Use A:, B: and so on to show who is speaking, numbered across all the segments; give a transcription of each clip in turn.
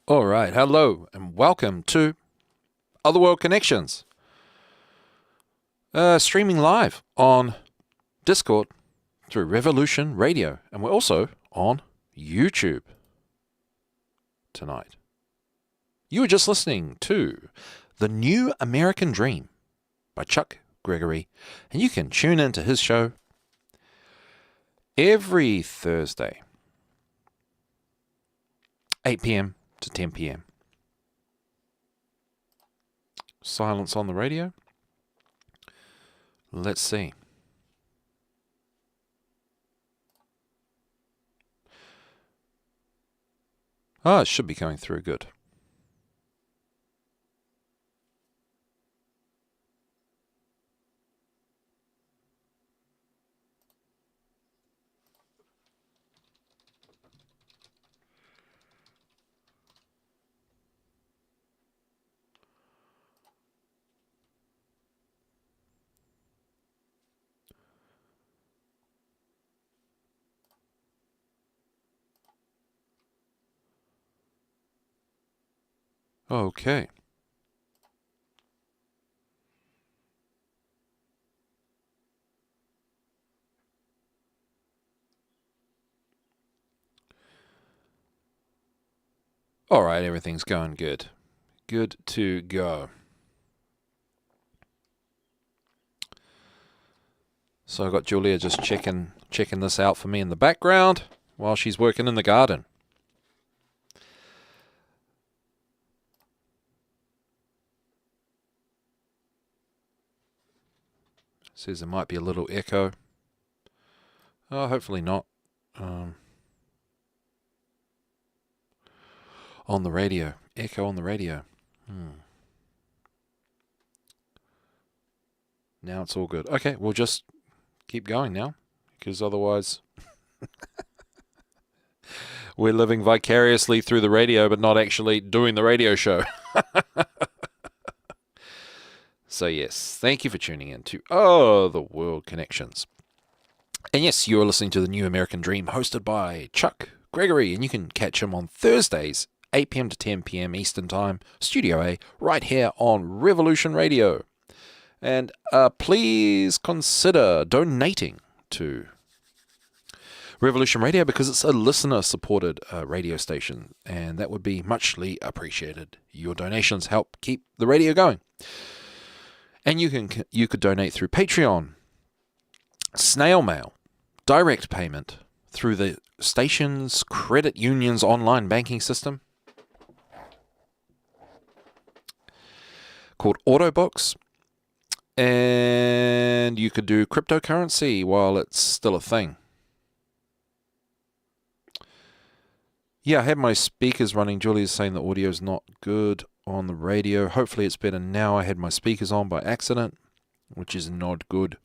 A: All right, hello and welcome to Other World Connections. Streaming live on Discord through Revolution Radio, and we're also on YouTube tonight. You were just listening to The New American Dream by Chuck Gregory, and you can tune into his show every Thursday, 8 p.m. to 10 p.m. Silence on the radio. Let's see. Oh, it should be going through good. Okay. All right, everything's going good. Good to go. So I've got Julia just checking this out for me in the background while she's working in the garden. Says there might be a little echo. Oh, hopefully not. On the radio. Echo on the radio. Now it's all good. Okay, we'll just keep going now, because otherwise we're living vicariously through the radio but not actually doing the radio show. So yes, thank you for tuning in to Other World Connections. And yes, you're listening to The New American Dream, hosted by Chuck Gregory, and you can catch him on Thursdays, 8 p.m. to 10 p.m. Eastern Time, Studio A, right here on Revolution Radio. And please consider donating to Revolution Radio, because it's a listener-supported radio station, and that would be muchly appreciated. Your donations help keep the radio going. And you could donate through Patreon, snail mail, direct payment, through the station's credit union's online banking system called Autobox. And you could do cryptocurrency while it's still a thing. Yeah, I had my speakers running. Julia's saying the audio's not good on the radio. Hopefully it's better now. I had my speakers on by accident, which is not good.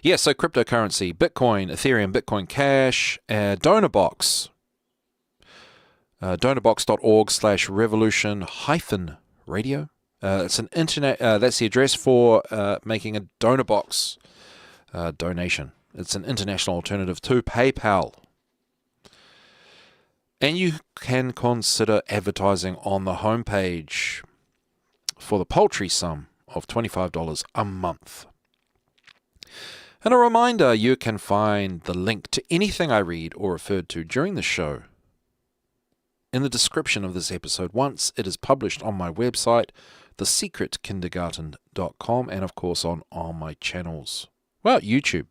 A: Yeah, so cryptocurrency, Bitcoin, Ethereum, Bitcoin Cash, DonorBox. DonorBox.org/revolution-radio. It's an internet. That's the address for making a DonorBox donation. It's an international alternative to PayPal. And you can consider advertising on the homepage for the paltry sum of $25 a month. And a reminder, you can find the link to anything I read or referred to during the show in the description of this episode once it is published on my website, thesecretkindergarten.com, and of course on all my channels. Well, YouTube.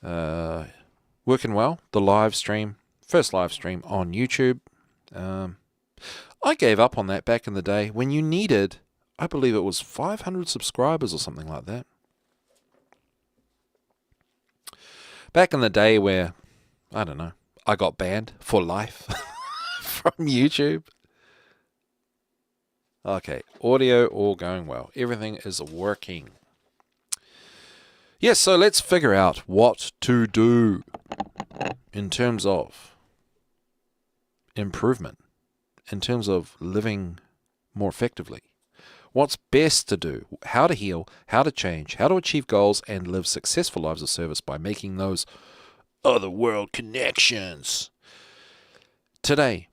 A: Working well, the live stream. First live stream on YouTube. I gave up on that back in the day when you needed, I believe it was 500 subscribers or something like that. Back in the day where, I don't know, I got banned for life from YouTube. Okay, audio all going well. Everything is working. Yes, so let's figure out what to do in terms of improvement, in terms of living more effectively. What's best to do, how to heal, how to change, how to achieve goals and live successful lives of service by making those other world connections. Today,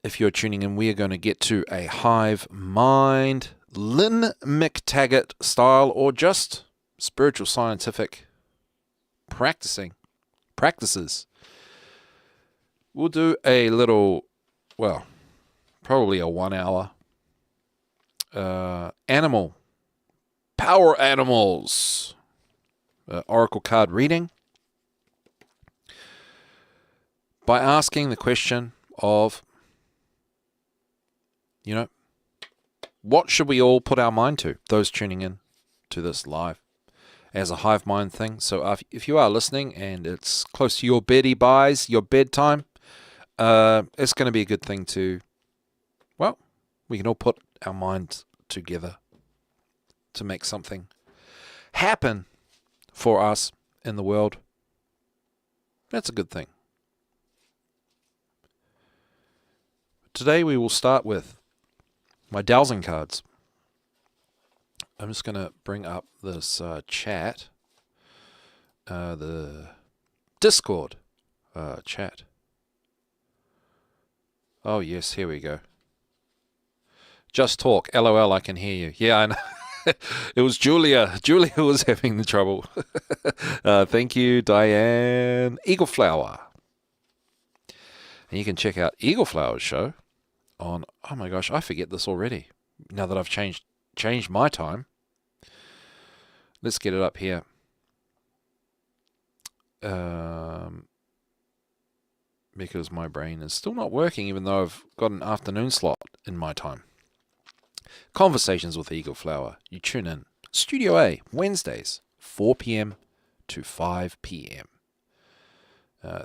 A: if you're tuning in, we are going to get to a hive mind, Lynn McTaggart style, or just spiritual scientific practices. We'll do a little, well, probably a 1 hour power animals oracle card reading by asking the question of, what should we all put our mind to, those tuning in to this live as a hive mind thing. So if you are listening and it's close to your your bedtime, it's going to be a good thing to, we can all put our minds together to make something happen for us in the world. That's a good thing. Today we will start with my dowsing cards. I'm just going to bring up this chat, the Discord chat. Oh yes, here we go. Just talk. LOL, I can hear you. Yeah, I know. It was Julia. Julia was having the trouble. Thank you, Diane. Eagleflower. And you can check out Eagleflower's show on, oh my gosh, I forget this already. Now that I've changed my time. Let's get it up here. Because my brain is still not working, even though I've got an afternoon slot in my time. Conversations with Eagleflower. You tune in. Studio A, Wednesdays, 4 p.m. to 5 p.m.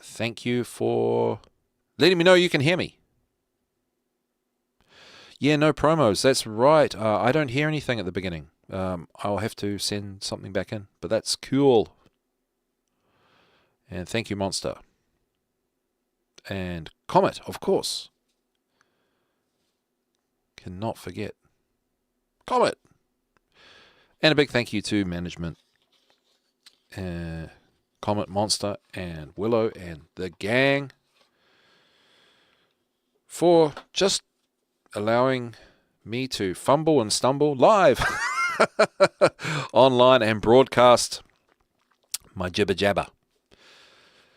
A: Thank you for letting me know you can hear me. Yeah, no promos. That's right. I don't hear anything at the beginning. I'll have to send something back in, but that's cool. And thank you, Monster. And Comet, of course. Cannot forget Comet. And a big thank you to management, Comet, Monster, and Willow, and the gang for just allowing me to fumble and stumble live online and broadcast my jibber jabber.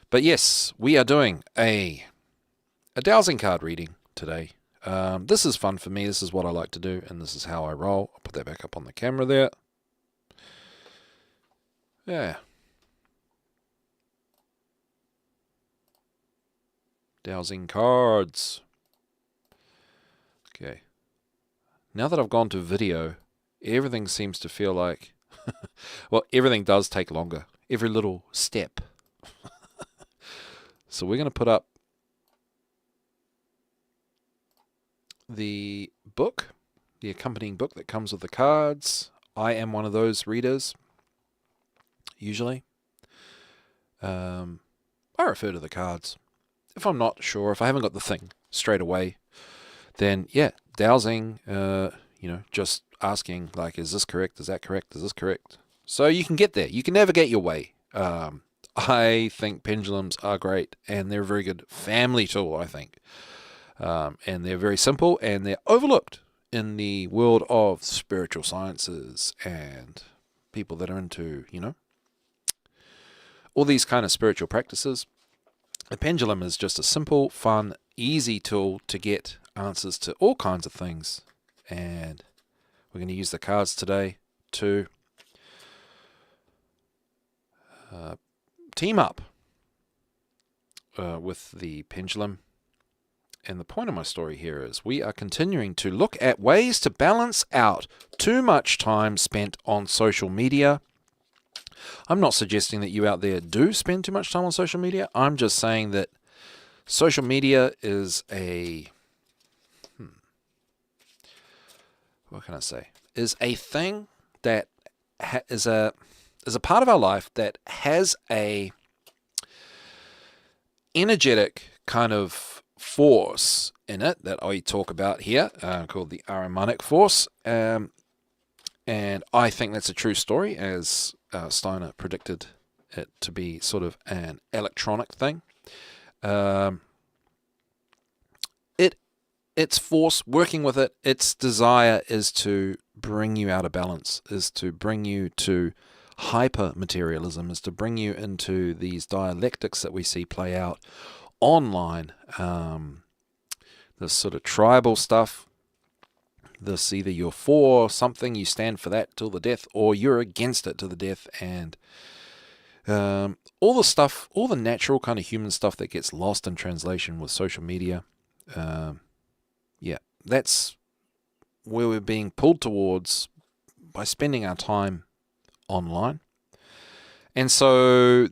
A: But yes, we are doing a dowsing card reading today. This is fun for me. This is what I like to do, and this is how I roll. I'll put that back up on the camera there. Yeah. Dowsing cards. Okay. Now that I've gone to video, everything seems to feel like, well, everything does take longer. Every little step. So we're going to put up the book, the accompanying book that comes with the cards. I am one of those readers, usually. I refer to the cards. If I'm not sure, if I haven't got the thing straight away, then yeah, dowsing, just asking, like, is this correct? Is that correct? Is this correct? So you can get there. You can navigate your way. I think pendulums are great, and they're a very good family tool, I think. And they're very simple, and they're overlooked in the world of spiritual sciences and people that are into, all these kind of spiritual practices. The pendulum is just a simple, fun, easy tool to get answers to all kinds of things. And we're going to use the cards today to team up with the pendulum. And the point of my story here is we are continuing to look at ways to balance out too much time spent on social media. I'm not suggesting that you out there do spend too much time on social media. I'm just saying that social media is what can I say? Is a thing that is a part of our life that has a energetic kind of force in it that I talk about here, called the Ahrimanic force. And I think that's a true story, as Steiner predicted it to be sort of an electronic thing. It its force, working with it, its desire is to bring you out of balance, is to bring you to hyper-materialism, is to bring you into these dialectics that we see play out online. This sort of tribal stuff, this either you're for something, you stand for that till the death, or you're against it to the death, and all the stuff, all the natural kind of human stuff that gets lost in translation with social media. Yeah, that's where we're being pulled towards by spending our time online. And so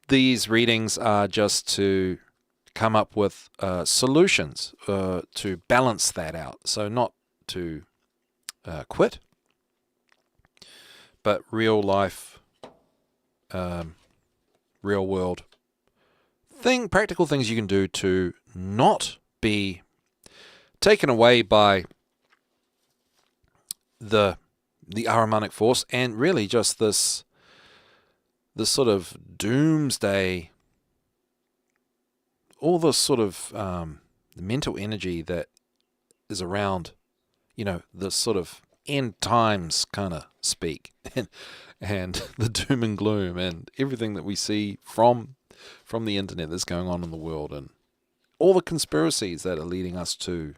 A: these readings are just to come up with solutions to balance that out. So not to quit, but real life, real world practical things you can do to not be taken away by the Ahrimanic force, and really just this sort of doomsday, all this sort of mental energy that is around, this sort of end times kind of speak, and the doom and gloom and everything that we see from the internet that's going on in the world, and all the conspiracies that are leading us to,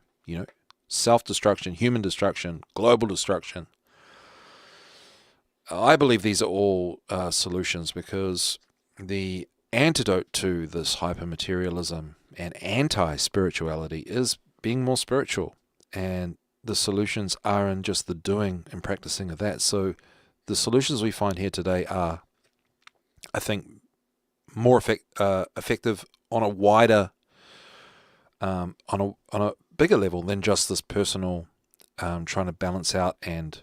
A: self-destruction, human destruction, global destruction. I believe these are all solutions, because the antidote to this hypermaterialism and anti-spirituality is being more spiritual, and the solutions are in just the doing and practicing of that. So the solutions we find here today are, I think, more effective on a wider, on a bigger level than just this personal trying to balance out and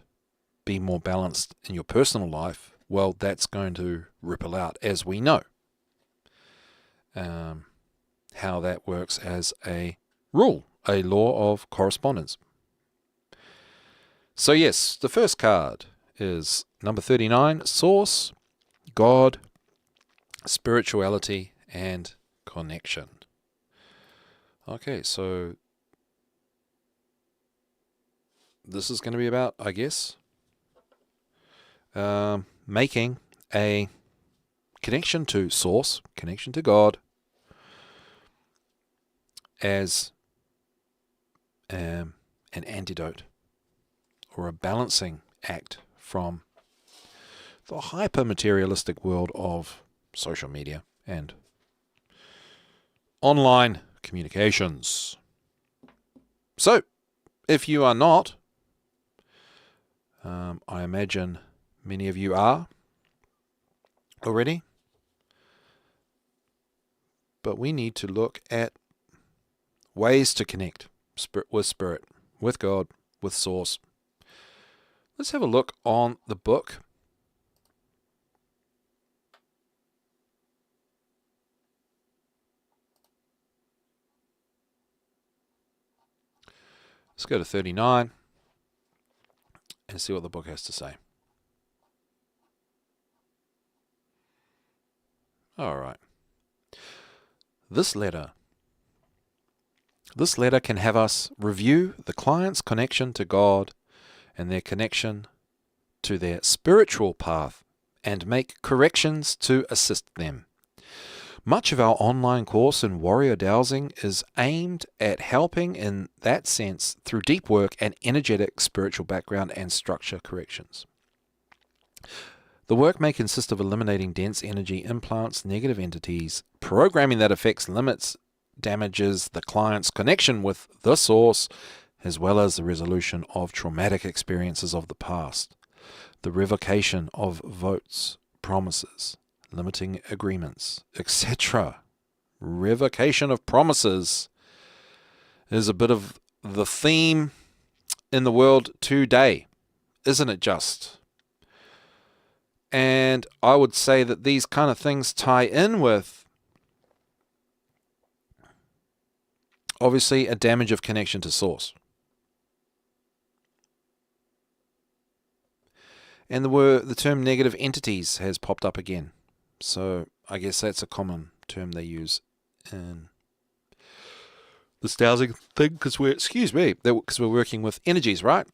A: be more balanced in your personal life. Well, that's going to ripple out, as we know how that works as a rule, a law of correspondence. So yes, the first card is number 39, Source, God, Spirituality, and Connection. Okay, so this is going to be about, I guess, making a connection to Source, connection to God, as an antidote or a balancing act from the hyper-materialistic world of social media and online communications. So, if you are not, I imagine many of you are already, but we need to look at ways to connect Spirit, with God, with Source. Let's have a look on the book. Let's go to 39 and see what the book has to say. All right. This letter can have us review the client's connection to God and their connection to their spiritual path and make corrections to assist them. Much of our online course in warrior dowsing is aimed at helping in that sense through deep work and energetic spiritual background and structure corrections. The work may consist of eliminating dense energy implants, negative entities, programming that affects, limits, damages the client's connection with the Source, as well as the resolution of traumatic experiences of the past, the revocation of votes, promises, limiting agreements, etc. Revocation of promises is a bit of the theme in the world today, isn't it just? And I would say that these kind of things tie in with, obviously, a damage of connection to Source. And the term negative entities has popped up again. So I guess that's a common term they use in this dowsing thing because we're working with energies, right?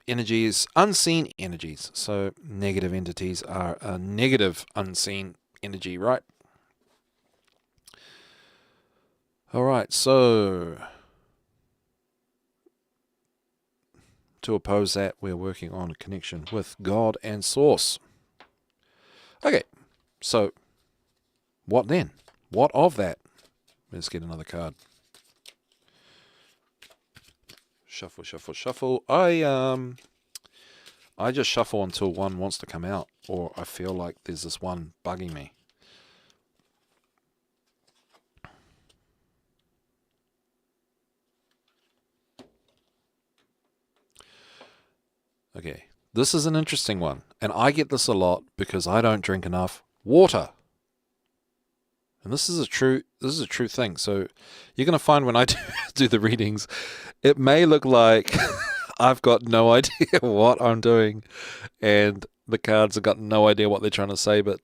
A: Energies, unseen energies. So negative entities are a negative unseen energy, right? All right, so to oppose that, we're working on a connection with God and Source. Okay, so what then? What of that? Let's get another card. Shuffle, shuffle, shuffle. I just shuffle until one wants to come out, or I feel like there's this one bugging me. Okay, this is an interesting one, and I get this a lot because I don't drink enough water. And this is a true thing. So you're going to find when I do the readings, it may look like I've got no idea what I'm doing, and the cards have got no idea what they're trying to say, but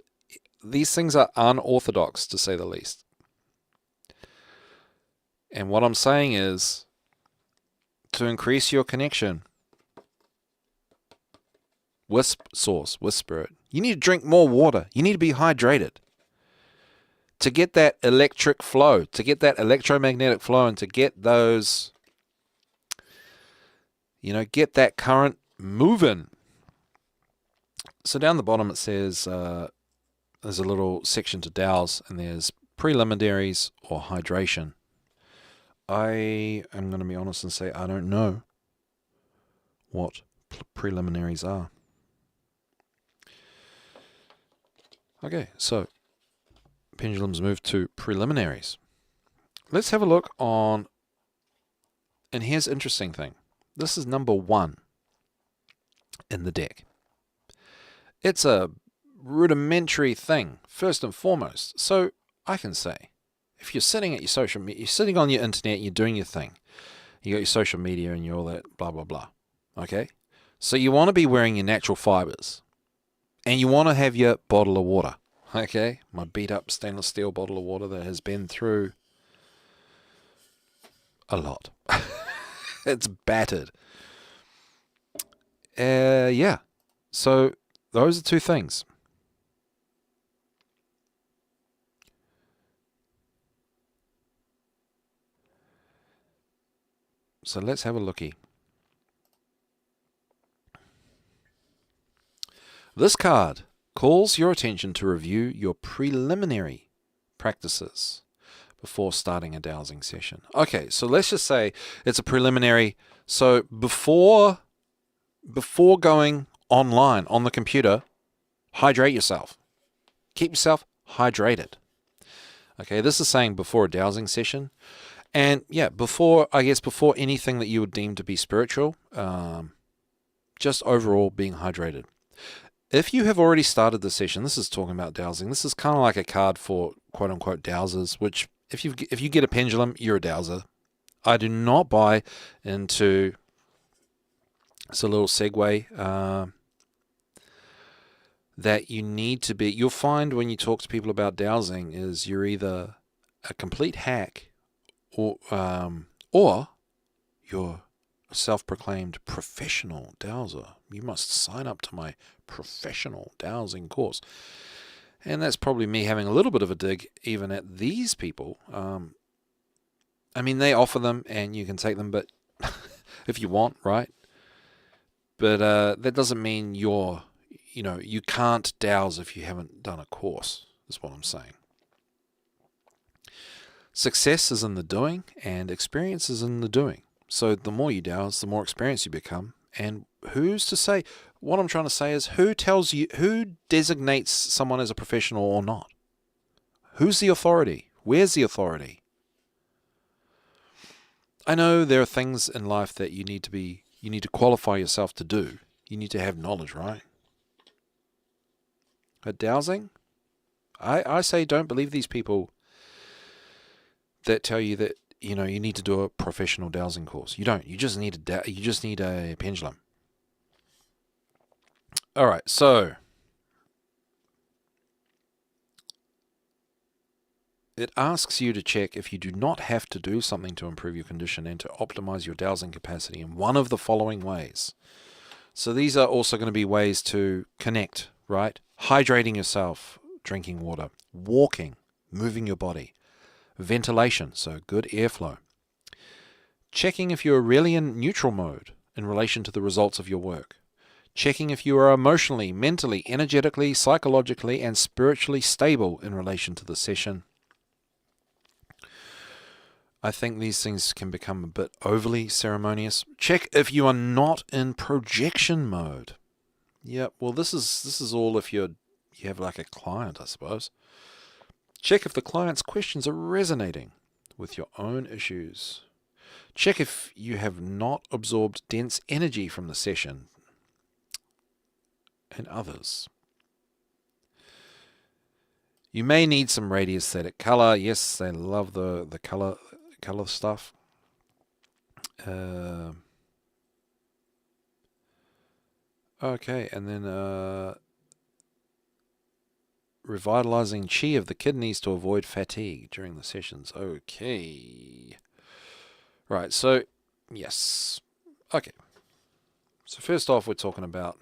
A: these things are unorthodox, to say the least. And what I'm saying is, to increase your connection with Source, with Spirit, you need to drink more water. You need to be hydrated. To get that electric flow, to get that electromagnetic flow, and to get those, get that current moving. So down the bottom it says, there's a little section to dowse, and there's preliminaries or hydration. I am going to be honest and say I don't know what preliminaries are. Okay, so pendulums move to preliminaries. Let's have a look on, and here's an interesting thing. This is number 1 in the deck. It's a rudimentary thing, first and foremost. So I can say, if you're sitting at your social media, you're sitting on your internet, you're doing your thing. You got your social media and you're all that blah, blah, blah. Okay? So you want to be wearing your natural fibers. And you want to have your bottle of water. Okay? My beat up stainless steel bottle of water that has been through a lot. It's battered. Yeah. So those are two things. So let's have a lookie. This card calls your attention to review your preliminary practices before starting a dowsing session. Okay, so let's just say it's a preliminary. So before going online on the computer, hydrate yourself. Keep yourself hydrated. Okay, this is saying before a dowsing session. And yeah, before anything that you would deem to be spiritual, just overall being hydrated. If you have already started the session, this is talking about dowsing. This is kind of like a card for quote-unquote dowsers, which if you get a pendulum, you're a dowser. I do not buy into, it's a little segue, that you need to be, you'll find when you talk to people about dowsing is you're either a complete hack or you're a self-proclaimed professional dowser. You must sign up to my professional dowsing course. And that's probably me having a little bit of a dig even at these people. I mean, they offer them and you can take them, but if you want, right? But that doesn't mean you can't dowse if you haven't done a course, is what I'm saying. Success is in the doing and experience is in the doing. So the more you dowse, the more experienced you become. And who's to say? What I'm trying to say is who designates someone as a professional or not? Who's the authority? Where's the authority? I know there are things in life that you need to qualify yourself to do. You need to have knowledge, right? But dowsing, I say don't believe these people that tell you that you need to do a professional dowsing course. You don't. You just need a pendulum. All right, so It asks you to check if you do not have to do something to improve your condition and to optimize your dowsing capacity in one of the following ways. So these are also going to be ways to connect, right? Hydrating yourself, drinking water, walking, moving your body, ventilation, so good airflow, checking if you're really in neutral mode in relation to the results of your work, checking if you are emotionally, mentally, energetically, psychologically, and spiritually stable in relation to the session. I think these things can become a bit overly ceremonious. Check if you are not in projection mode. Yep, well this is all if you have like a client, I suppose. Check if the client's questions are resonating with your own issues. Check if you have not absorbed dense energy from the session and others. You may need some radiesthetic color. Yes, they love the color stuff. Okay, and then revitalizing chi of the kidneys to avoid fatigue during the sessions. Okay. Right, so, yes. Okay. So first off, we're talking about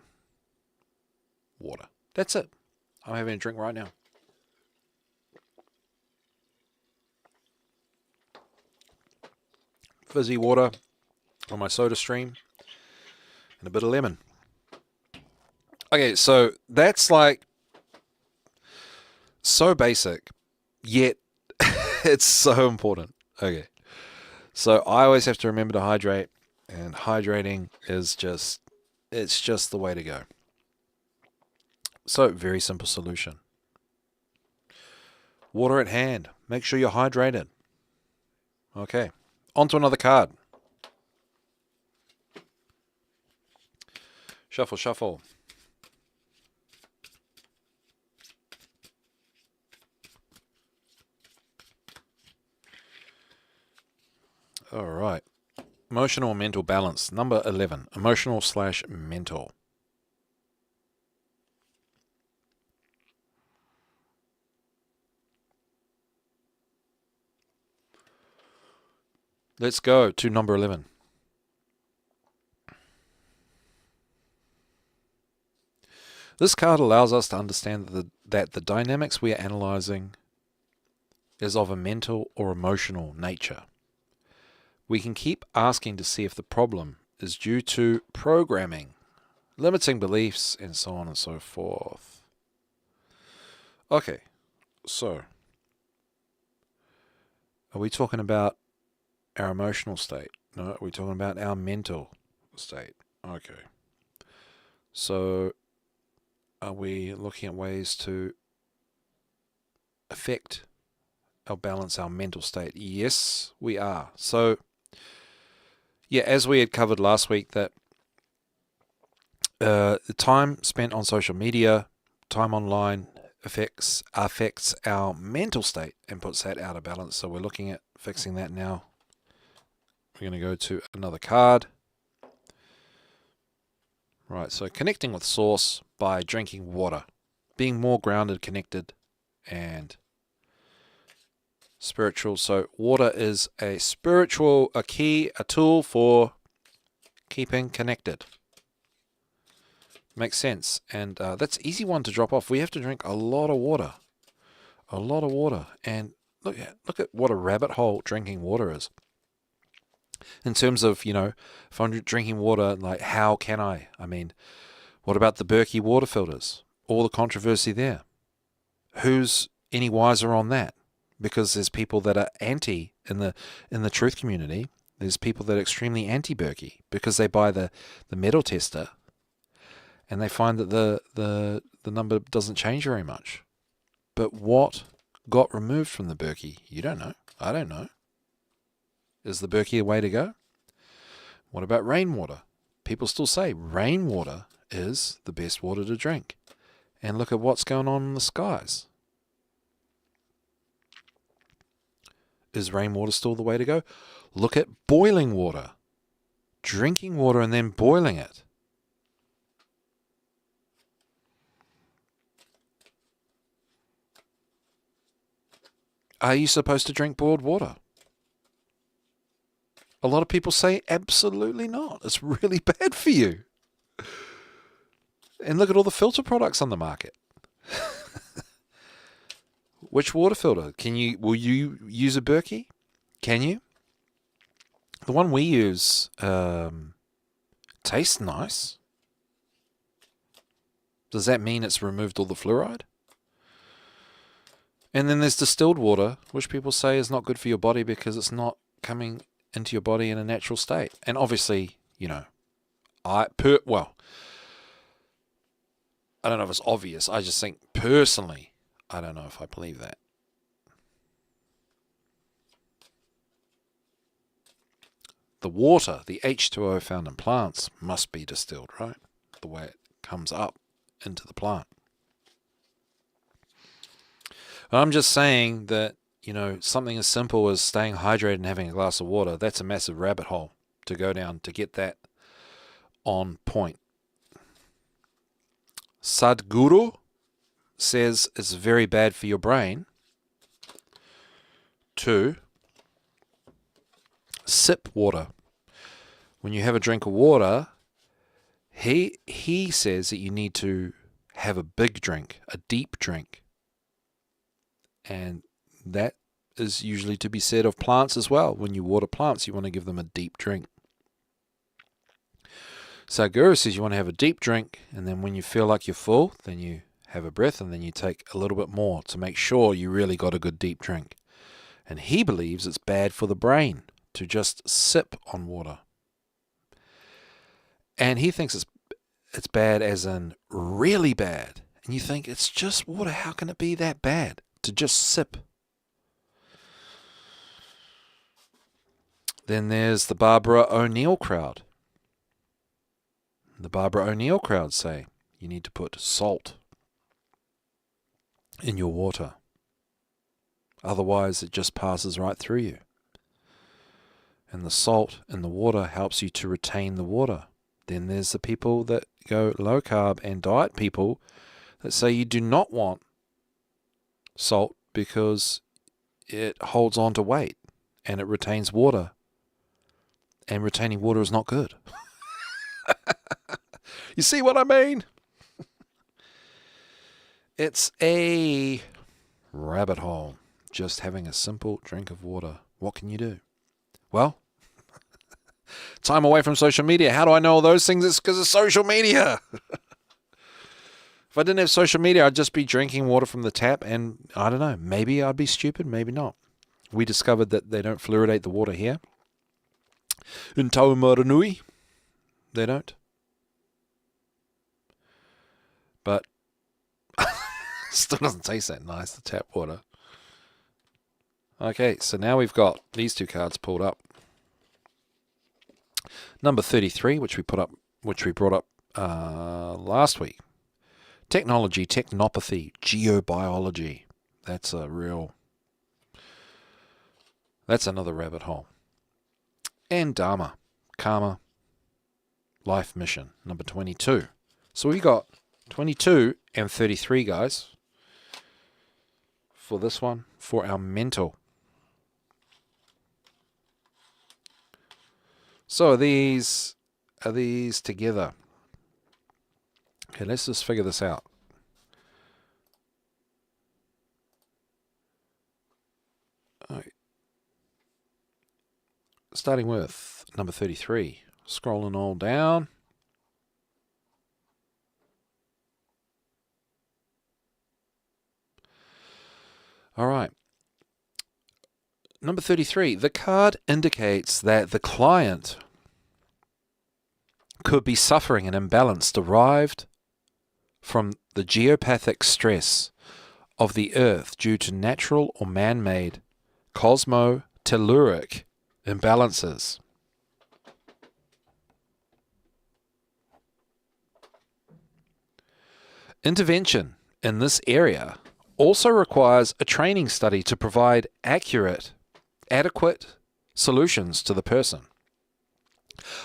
A: water. That's it. I'm having a drink right now. Fizzy water on my soda stream and a bit of lemon. Okay, so that's like so basic, yet it's so important. Okay, so I always have to remember to hydrate, and hydrating is it's just the way to go. So, very simple solution. Water at hand. Make sure you're hydrated. Okay, on to another card. Shuffle, shuffle. All right. Emotional and mental balance. Number 11. Emotional/mental. Let's go to number 11. This card allows us to understand that the dynamics we are analyzing is of a mental or emotional nature. We can keep asking to see if the problem is due to programming, limiting beliefs, and so on and so forth. Okay, so are we talking about our emotional state? No, are we talking about our mental state? Okay. So are we looking at ways to affect or balance our mental state? Yes, we are. So yeah, as we had covered last week, that the time spent on social media, time online, affects our mental state and puts that out of balance. So we're looking at fixing that now. We're going to go to another card. Right, so connecting with source by drinking water, being more grounded, connected, and spiritual. So water is a key, a tool for keeping connected. Makes sense. And that's an easy one to drop off. We have to drink a lot of water. A lot of water. And look at what a rabbit hole drinking water is. In terms of, if I'm drinking water, like, how can I? I mean, what about the Berkey water filters? All the controversy there. Who's any wiser on that? Because there's people that are anti in the truth community. There's people that are extremely anti-Berkey because they buy the metal tester and they find that the number doesn't change very much. But what got removed from the Berkey? You don't know. I don't know. Is the Berkey a way to go? What about rainwater? People still say rainwater is the best water to drink. And look at what's going on in the skies. Is rainwater still the way to go? Look at boiling water. Drinking water and then boiling it. are you supposed to drink boiled water? A lot of people say absolutely not. It's really bad for you. And look at all the filter products on the market. Which water filter? Will you use a Berkey? Can you? The one we use tastes nice. Does that mean it's removed all the fluoride? And then there's distilled water, which people say is not good for your body because it's not coming into your body in a natural state. And obviously, I don't know if it's obvious. I just think personally, I don't know if I believe that. The water, the H2O found in plants, must be distilled, right? The way it comes up into the plant. I'm just saying that, something as simple as staying hydrated and having a glass of water, that's a massive rabbit hole to go down to get that on point. Sadhguru says it's very bad for your brain to sip water. When you have a drink of water, he says that you need to have a big drink, a deep drink. And that is usually to be said of plants as well. When you water plants, you want to give them a deep drink. Sadhguru says you want to have a deep drink, and then when you feel like you're full, then you have a breath, and then you take a little bit more to make sure you really got a good deep drink. And he believes it's bad for the brain to just sip on water. And he thinks it's bad as in really bad. And you think, it's just water, how can it be that bad to just sip? Then there's the Barbara O'Neill crowd. The Barbara O'Neill crowd say you need to put salt in your water. Otherwise, it just passes right through you. And the salt in the water helps you to retain the water. Then there's the people that go low carb and diet people that say you do not want salt because it holds on to weight and it retains water. And retaining water is not good. You see what I mean? It's a rabbit hole. Just having a simple drink of water. What can you do? Well, time away from social media. How do I know all those things? It's because of social media. If I didn't have social media, I'd just be drinking water from the tap, and I don't know, maybe I'd be stupid, maybe not. We discovered that they don't fluoridate the water here. In Taumaranui, they don't. But still doesn't taste that nice, the tap water. Okay, so now we've got these two cards pulled up. Number 33, which we brought up last week. Technology, technopathy, geobiology. That's another rabbit hole. And Dharma, karma, life mission, number 22. So we got 22 and 33, guys, for this one, for our mental. So are these together? Okay, let's just figure this out. Okay. Starting with number 33. Scrolling all down. All right. Number 33. The card indicates that the client could be suffering an imbalance derived from the geopathic stress of the Earth due to natural or man-made cosmotelluric imbalances. Intervention in this area also requires a training study to provide adequate solutions to the person.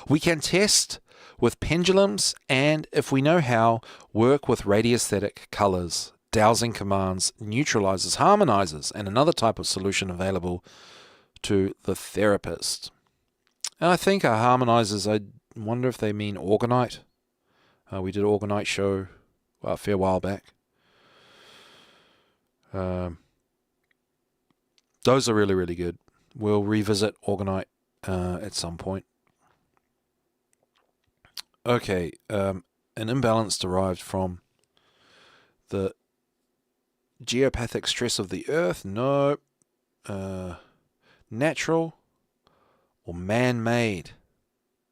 A: We can test with pendulums and, if we know how, work with radiesthetic colors dowsing commands, neutralizes, harmonizes, and another type of solution available to the therapist. And I think harmonizes, I wonder if they mean orgonite. We did an orgonite show a fair while back. Those are really, really good. We'll revisit orgonite at some point. Okay, an imbalance derived from the geopathic stress of the earth? No. Natural or man-made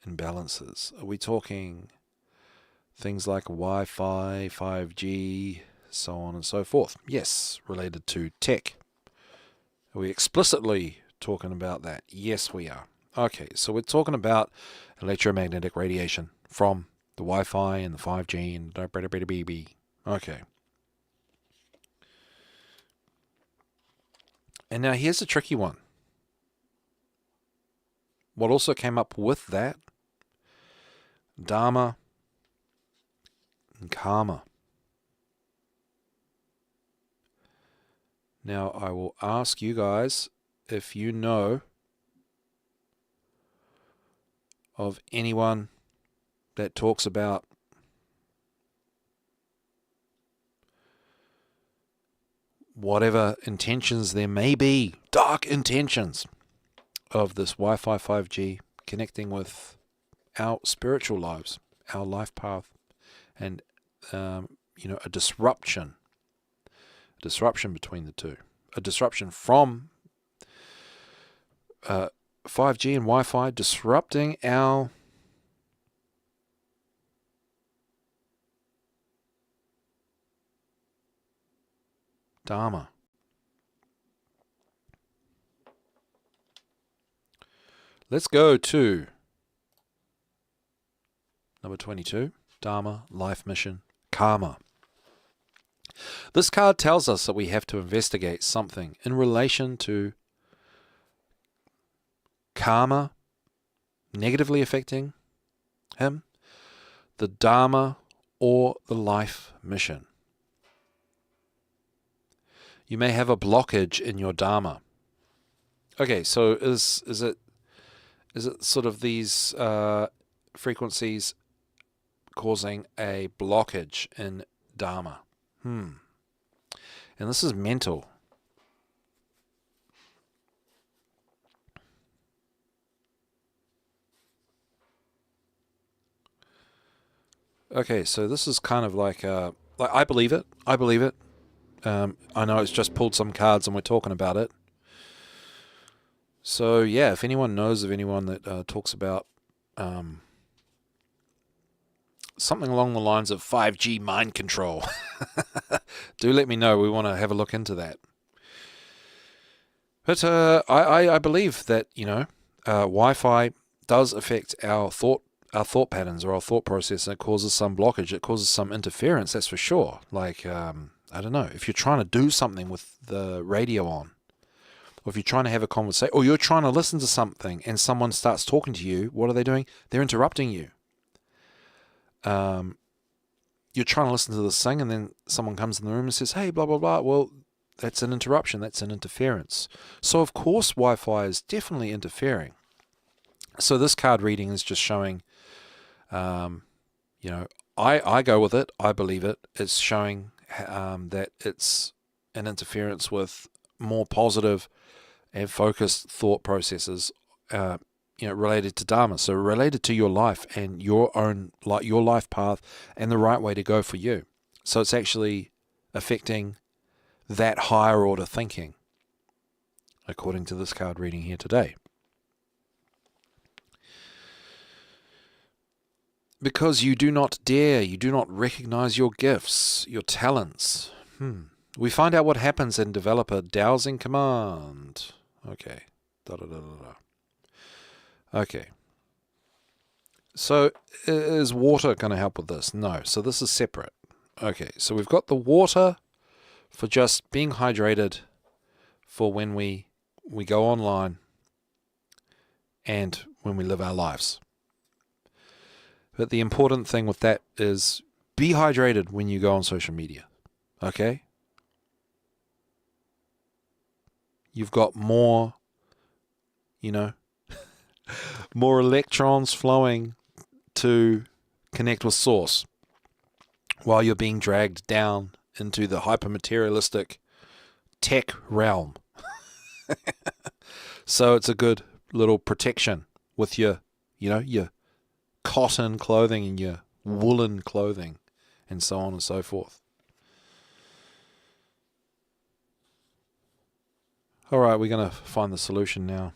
A: imbalances? Are we talking things like Wi-Fi, 5G, so on and so forth? Yes, related to tech. Are we explicitly talking about that? Yes, we are. Okay, so we're talking about electromagnetic radiation from the Wi-Fi and the 5G and the okay. And now here's a tricky one. What also came up with that? Dharma and karma. Now I will ask you guys if you know of anyone that talks about whatever intentions there may be, dark intentions of this Wi-Fi 5G connecting with our spiritual lives, our life path, and a disruption between the two, a disruption from 5G and Wi-Fi disrupting our Dharma. Let's go to number 22, Dharma, life mission, karma. This card tells us that we have to investigate something in relation to karma negatively affecting him, the Dharma, or the life mission. You may have a blockage in your Dharma. Okay, so is it sort of these frequencies causing a blockage in Dharma? And this is mental. Okay, so this is kind of like I believe it. I believe it. I know it's just pulled some cards and we're talking about it. So yeah, if anyone knows of anyone that talks about something along the lines of 5G mind control, do let me know. We want to have a look into that. But I believe that Wi-Fi does affect our thought patterns or our thought process, and it causes some blockage. It causes some interference. That's for sure. Like I don't know, if you're trying to do something with the radio on, or if you're trying to have a conversation, or you're trying to listen to something and someone starts talking to you, what are they doing? They're interrupting you. You're trying to listen to this thing, and then someone comes in the room and says, hey, blah, blah, blah. Well, that's an interruption. That's an interference. So, of course, Wi-Fi is definitely interfering. So this card reading is just showing, I go with it. I believe it. It's showing that it's an interference with more positive and focused thought processes, related to Dharma. So related to your life and your life path and the right way to go for you. So it's actually affecting that higher order thinking, according to this card reading here today. Because you do not dare, you do not recognize your gifts, your talents. We find out what happens and develop a dowsing command. Okay. Okay. So is water going to help with this? No. So this is separate. Okay. So we've got the water for just being hydrated for when we go online and when we live our lives. But the important thing with that is be hydrated when you go on social media. Okay? you've got more, more electrons flowing to connect with source while you're being dragged down into the hypermaterialistic tech realm. So it's a good little protection with your cotton clothing and your woolen clothing and so on and so forth. All right, we're going to find the solution now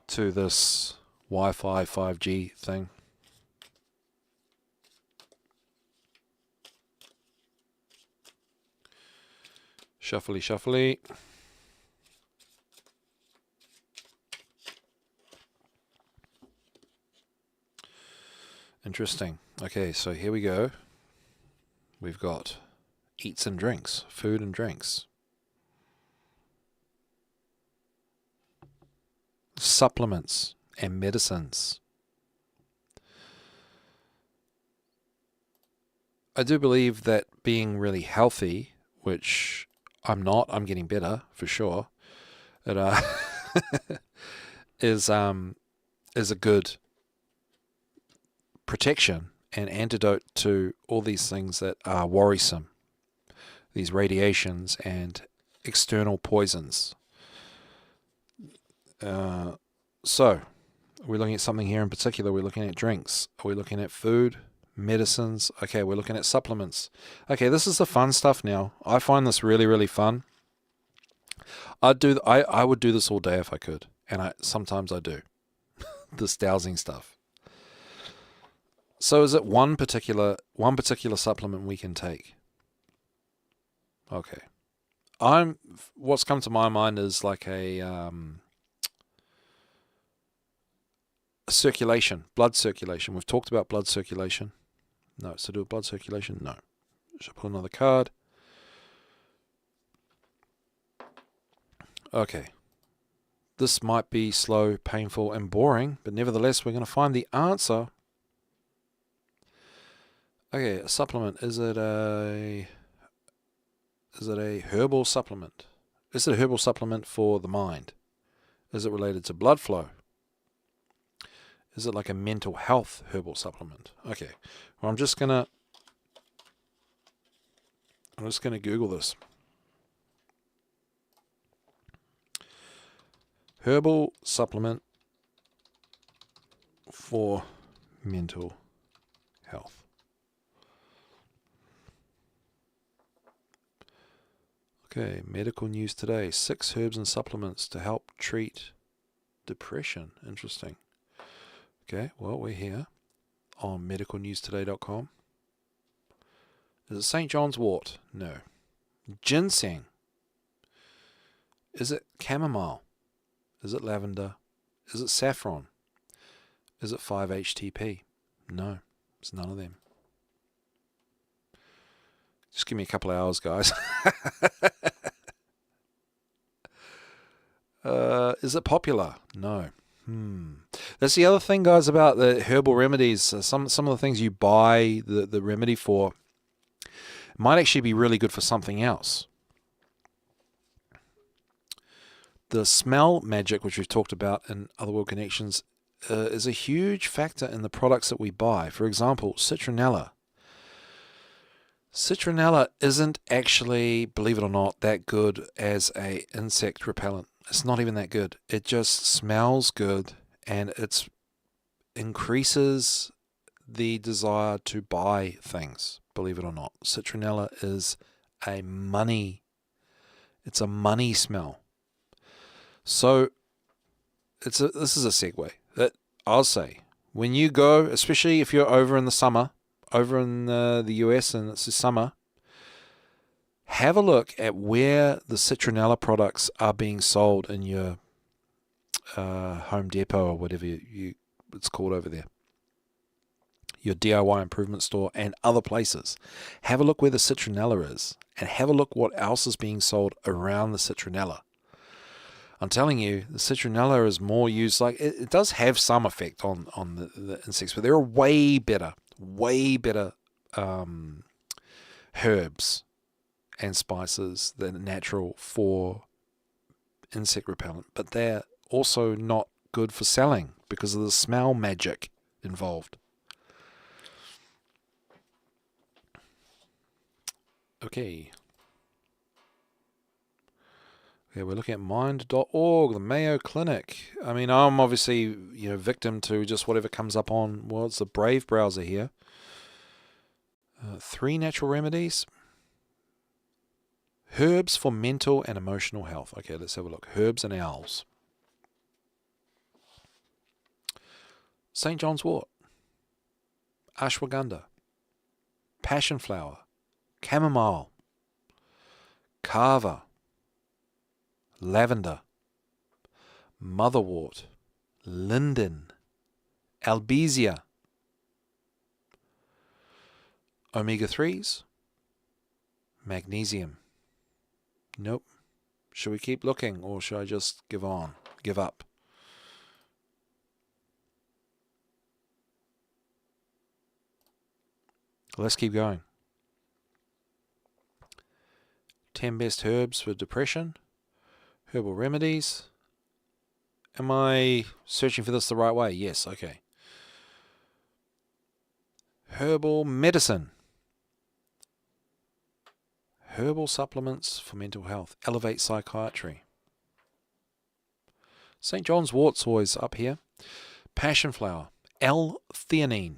A: to this Wi-Fi 5G thing. Shuffly, shuffly. Interesting. Okay, so here we go. We've got eats and drinks, food and drinks. Supplements and medicines. I do believe that being really healthy, which I'm not, I'm getting better for sure, it, is a good protection and antidote to all these things that are worrisome, these radiations and external poisons. So, we're looking at something here in particular. We're looking at drinks. Are we looking at food, medicines? Okay, we're looking at supplements. Okay, this is the fun stuff now. I find this really, really fun. I would do this all day if I could, and sometimes I do. This dowsing stuff. So is it one particular supplement we can take? Okay. What's come to my mind is like a circulation, blood circulation. We've talked about blood circulation. No, it's to do with blood circulation? No. Should I pull another card? Okay. This might be slow, painful, and boring, but nevertheless, we're going to find the answer. Okay, a supplement. Is it a herbal supplement? Is it a herbal supplement for the mind? Is it related to blood flow? Is it like a mental health herbal supplement? Okay. Well, I'm just gonna Google this. Herbal supplement for mental health. Okay, medical news today. 6 herbs and supplements to help treat depression. Interesting. Okay, well, we're here on medicalnewstoday.com. Is it St. John's wort? No. Ginseng. Is it chamomile? Is it lavender? Is it saffron? Is it 5-HTP? No, it's none of them. Just give me a couple of hours, guys. Is it popular? No. That's the other thing, guys, about the herbal remedies. Some of the things you buy the remedy for might actually be really good for something else. The smell magic, which we've talked about in Other World Connections, is a huge factor in the products that we buy. For example, citronella. Citronella isn't actually, believe it or not, that good as an insect repellent. It's not even that good. It just smells good, and it increases the desire to buy things, believe it or not. Citronella is it's a money smell. So this is a segue that I'll say, when you go, especially if you're over in the summer, over in the US and it's the summer, have a look at where the citronella products are being sold in your Home Depot or whatever it's called over there, your DIY improvement store and other places. Have a look where the citronella is, and have a look what else is being sold around the citronella. I'm telling you, the citronella is more used, like it does have some effect on the insects, but there are way better herbs and spices that are natural for insect repellent, but they're also not good for selling because of the smell magic involved. Okay. Okay, we're looking at mind.org, the Mayo Clinic. I mean, I'm obviously, victim to just whatever comes up on, well, it's the Brave browser here. 3 natural remedies. Herbs for mental and emotional health. Okay, let's have a look. Herbs and owls. St. John's wort. Ashwagandha. Passion flower. Chamomile. Kava. Lavender. Motherwort. Linden. Albizia. Omega-3s. Magnesium. Nope. Should we keep looking, or should I just give up? Let's keep going. 10 best herbs for depression. Herbal remedies. Am I searching for this the right way? Yes, okay. Herbal medicine. Herbal supplements for mental health. Elevate psychiatry. St. John's wort's always up here. Passion flower. L-theanine.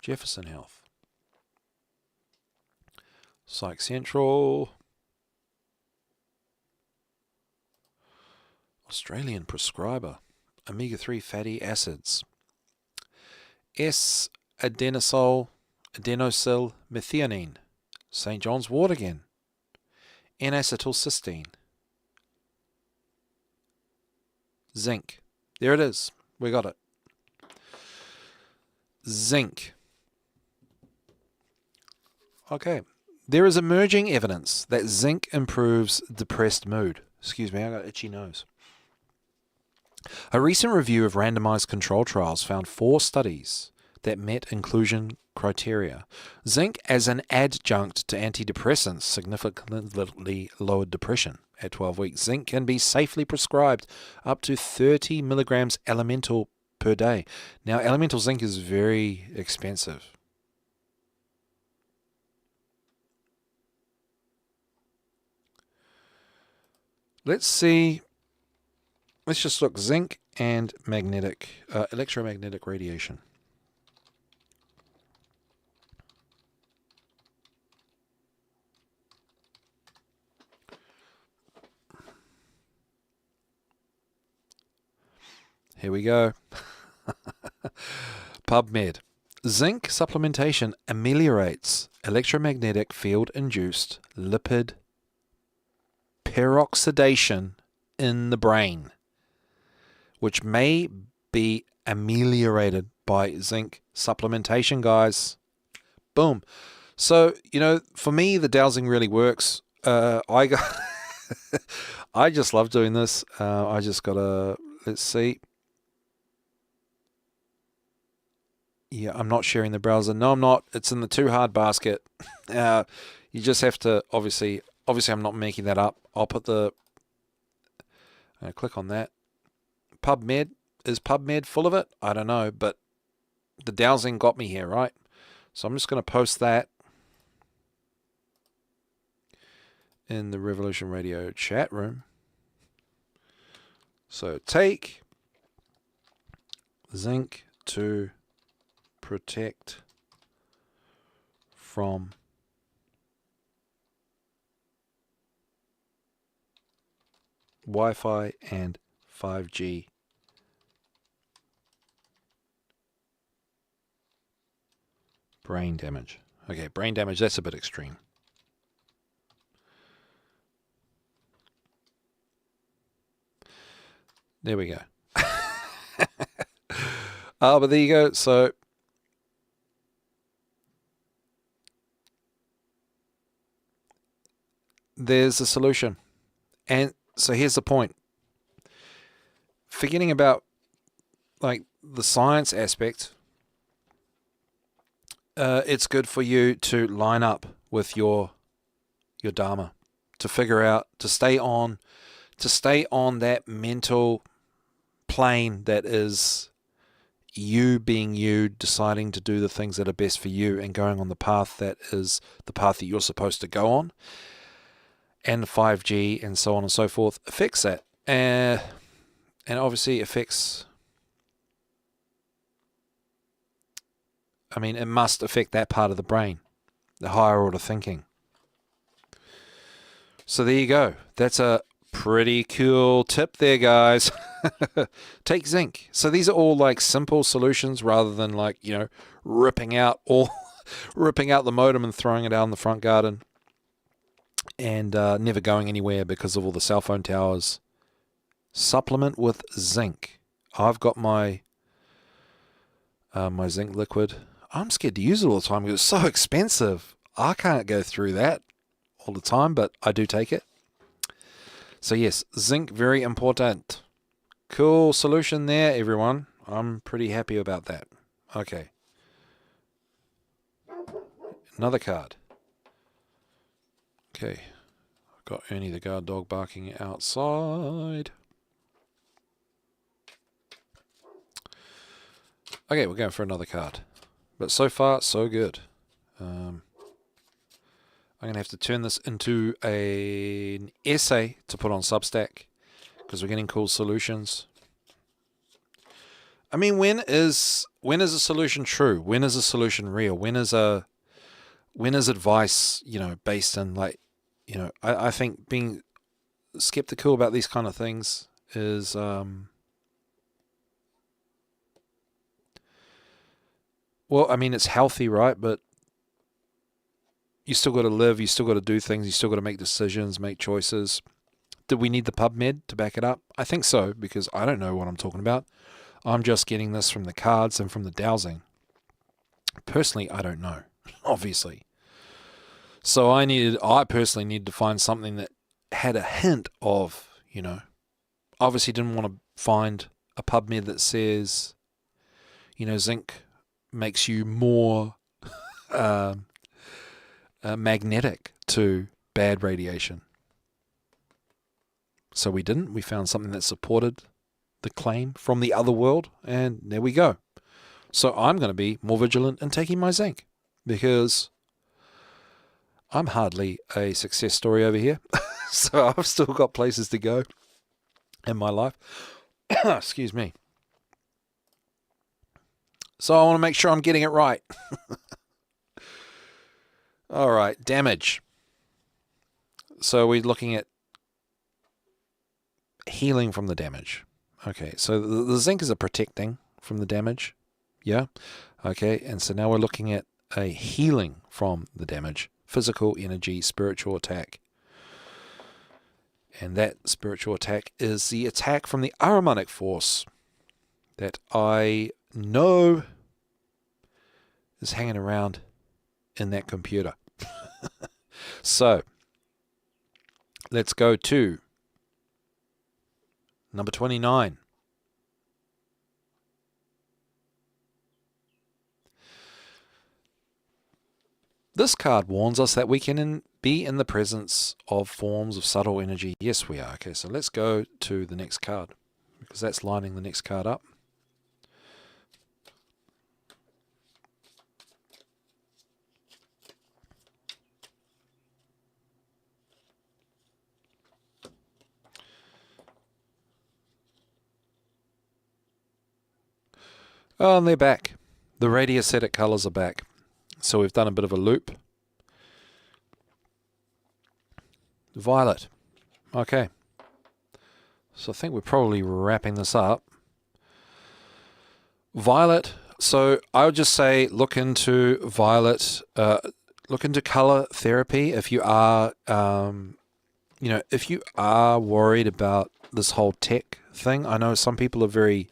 A: Jefferson Health. Psych Central. Australian Prescriber. Omega-3 fatty acids. S-adenosyl methionine. St. John's wort again. N-acetylcysteine. Zinc. There it is. We got it. Zinc. Okay. There is emerging evidence that zinc improves depressed mood. Excuse me, I got an itchy nose. A recent review of randomized control trials found 4 studies that met inclusion criteria. Zinc as an adjunct to antidepressants significantly lowered depression. At 12 weeks, zinc can be safely prescribed up to 30 milligrams elemental per day. Now, elemental zinc is very expensive. Let's see. Let's just look zinc and electromagnetic radiation. Here we go. PubMed. Zinc supplementation ameliorates electromagnetic field-induced lipid peroxidation in the brain, which may be ameliorated by zinc supplementation, guys. Boom. So, for me, the dowsing really works. I just love doing this. I just gotta, let's see. Yeah, I'm not sharing the browser. No, I'm not. It's in the too hard basket. You just have to, obviously I'm not making that up. I'll put click on that. PubMed. Is PubMed full of it? I don't know, but the dowsing got me here, right? So I'm just going to post that in the Revolution Radio chat room. So take zinc to protect from Wi-Fi and 5G brain damage. Okay, brain damage, that's a bit extreme. There we go. But there you go. So there's a solution. And so here's the point. Forgetting about the science aspect, it's good for you to line up with your Dharma, to figure out, to stay on that mental plane that is you being you, deciding to do the things that are best for you and going on the path that is the path that you're supposed to go on. And 5G and so on and so forth affects that. And obviously affects, I mean, it must affect that part of the brain, the higher order thinking. So there you go. That's a pretty cool tip there, guys. Take zinc. So these are all like simple solutions rather than like, ripping out the modem and throwing it out in the front garden and never going anywhere because of all the cell phone towers. Supplement with zinc. I've got my my zinc liquid. I'm scared to use it all the time because it's so expensive. I can't go through that all the time, but I do take it. So yes, zinc, very important. Cool solution there, everyone. I'm pretty happy about that. Okay. Another card. Okay. I've got Ernie the guard dog barking outside. Okay, we're going for another card. But so far, so good. I'm going to have to turn this into an essay to put on Substack because we're getting cool solutions. I mean, when is a solution true? When is a solution real? When is advice, based in I think being skeptical about these kind of things is well, I mean, it's healthy, right? But you still got to live, you still got to do things, you still got to make decisions, make choices. Do we need the PubMed to back it up? I think so, because I don't know what I'm talking about. I'm just getting this from the cards and from the dowsing. Personally, I don't know, obviously. So I personally needed to find something that had a hint of, obviously didn't want to find a PubMed that says, zinc makes you more magnetic to bad radiation. So we didn't. We found something that supported the claim from the other world, and there we go. So I'm going to be more vigilant in taking my zinc because I'm hardly a success story over here. So I've still got places to go in my life. Excuse me. So I want to make sure I'm getting it right. All right, damage. So we're looking at healing from the damage. Okay, so the zinc is a protecting from the damage. Yeah. Okay, and so now we're looking at a healing from the damage. Physical, energy, spiritual attack. And that spiritual attack is the attack from the Ahrimanic force that I know is hanging around in that computer. So, let's go to number 29. This card warns us that we can be in the presence of forms of subtle energy. Yes, we are. Okay, so let's go to the next card because that's lining the next card up. Oh, and they're back. The radiocetic colors are back. So we've done a bit of a loop. Violet. Okay. So I think we're probably wrapping this up. Violet. So I would just say look into violet. Look into color therapy if you are, if you are worried about this whole tech thing. I know some people are very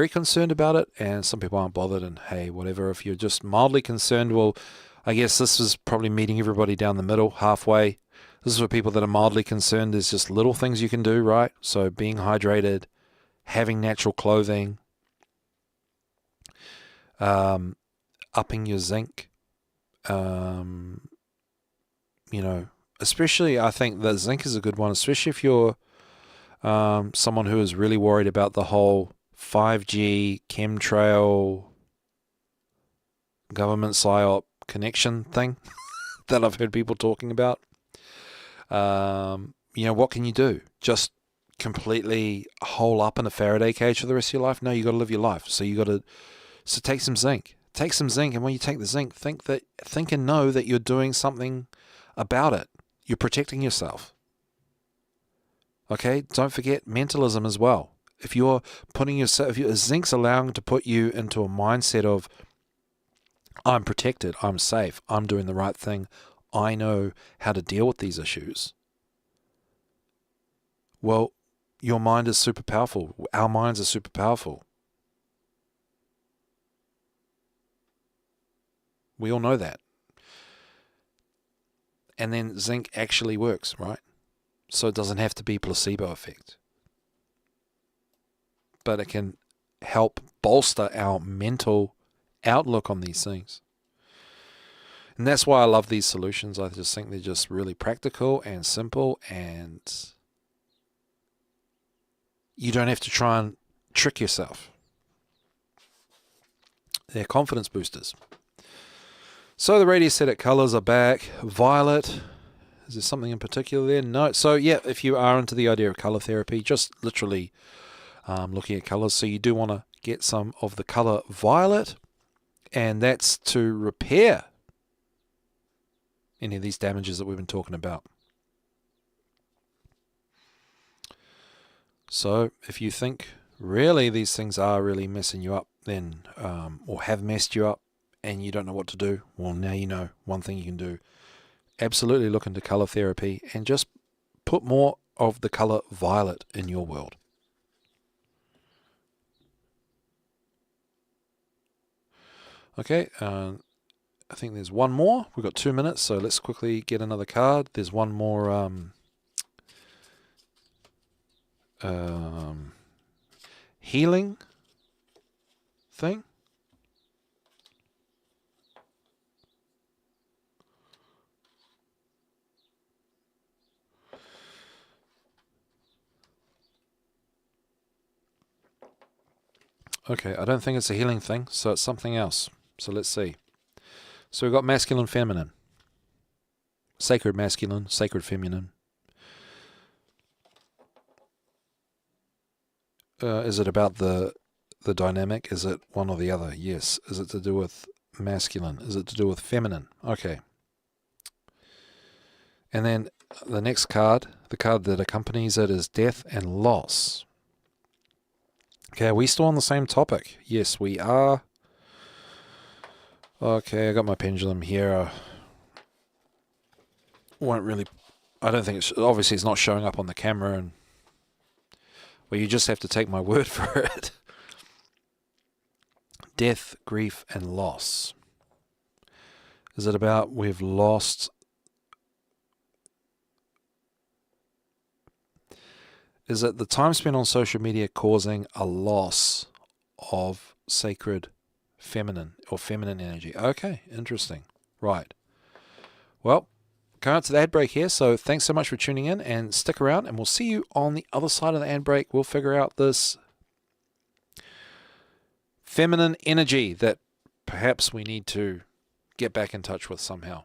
A: concerned about it, and some people aren't bothered, and hey, whatever. If you're just mildly concerned, well, I guess this is probably meeting everybody down the middle, halfway. This is for people that are mildly concerned. There's just little things you can do, right? So being hydrated, having natural clothing, upping your zinc, you know, especially I think the zinc is a good one, especially if you're someone who is really worried about the whole 5G chemtrail government psyop connection thing that I've heard people talking about. What can you do? Just completely hole up in a Faraday cage for the rest of your life? No, you got to live your life. So take some zinc. Take some zinc, and when you take the zinc, think and know that you're doing something about it. You're protecting yourself. Okay? Don't forget mentalism as well. If zinc's allowing to put you into a mindset of, I'm protected, I'm safe, I'm doing the right thing, I know how to deal with these issues. Well, your mind is super powerful. Our minds are super powerful. We all know that. And then zinc actually works, right? So it doesn't have to be placebo effect. But it can help bolster our mental outlook on these things. And that's why I love these solutions. I just think they're just really practical and simple, and you don't have to try and trick yourself. They're confidence boosters. So the radiostatic colors are back. Violet. Is there something in particular there? No. So yeah, if you are into the idea of color therapy, just literally looking at colors. So you do want to get some of the color violet, and that's to repair any of these damages that we've been talking about. So if you think really these things are really messing you up, then or have messed you up, and you don't know what to do, well, now you know one thing you can do. Absolutely look into color therapy and just put more of the color violet in your world. Okay, I think there's one more. We've got 2 minutes, so let's quickly get another card. There's one more healing thing. Okay, I don't think it's a healing thing, so it's something else. So let's see. So we've got masculine, feminine. Sacred masculine, sacred feminine. Is it about the dynamic? Is it one or the other? Yes. Is it to do with masculine? Is it to do with feminine? Okay. And then the next card, the card that accompanies it, is death and loss. Okay, are we still on the same topic? Yes, we are. Okay, I got my pendulum here. I don't think obviously it's not showing up on the camera, and well, you just have to take my word for it. Death, grief, and loss. Is it about we've lost? Is it the time spent on social media causing a loss of sacred feminine or feminine energy? Okay, interesting. Right. Well, going out to the ad break here, so thanks so much for tuning in, and stick around, and we'll see you on the other side of the ad break. We'll figure out this feminine energy that perhaps we need to get back in touch with somehow.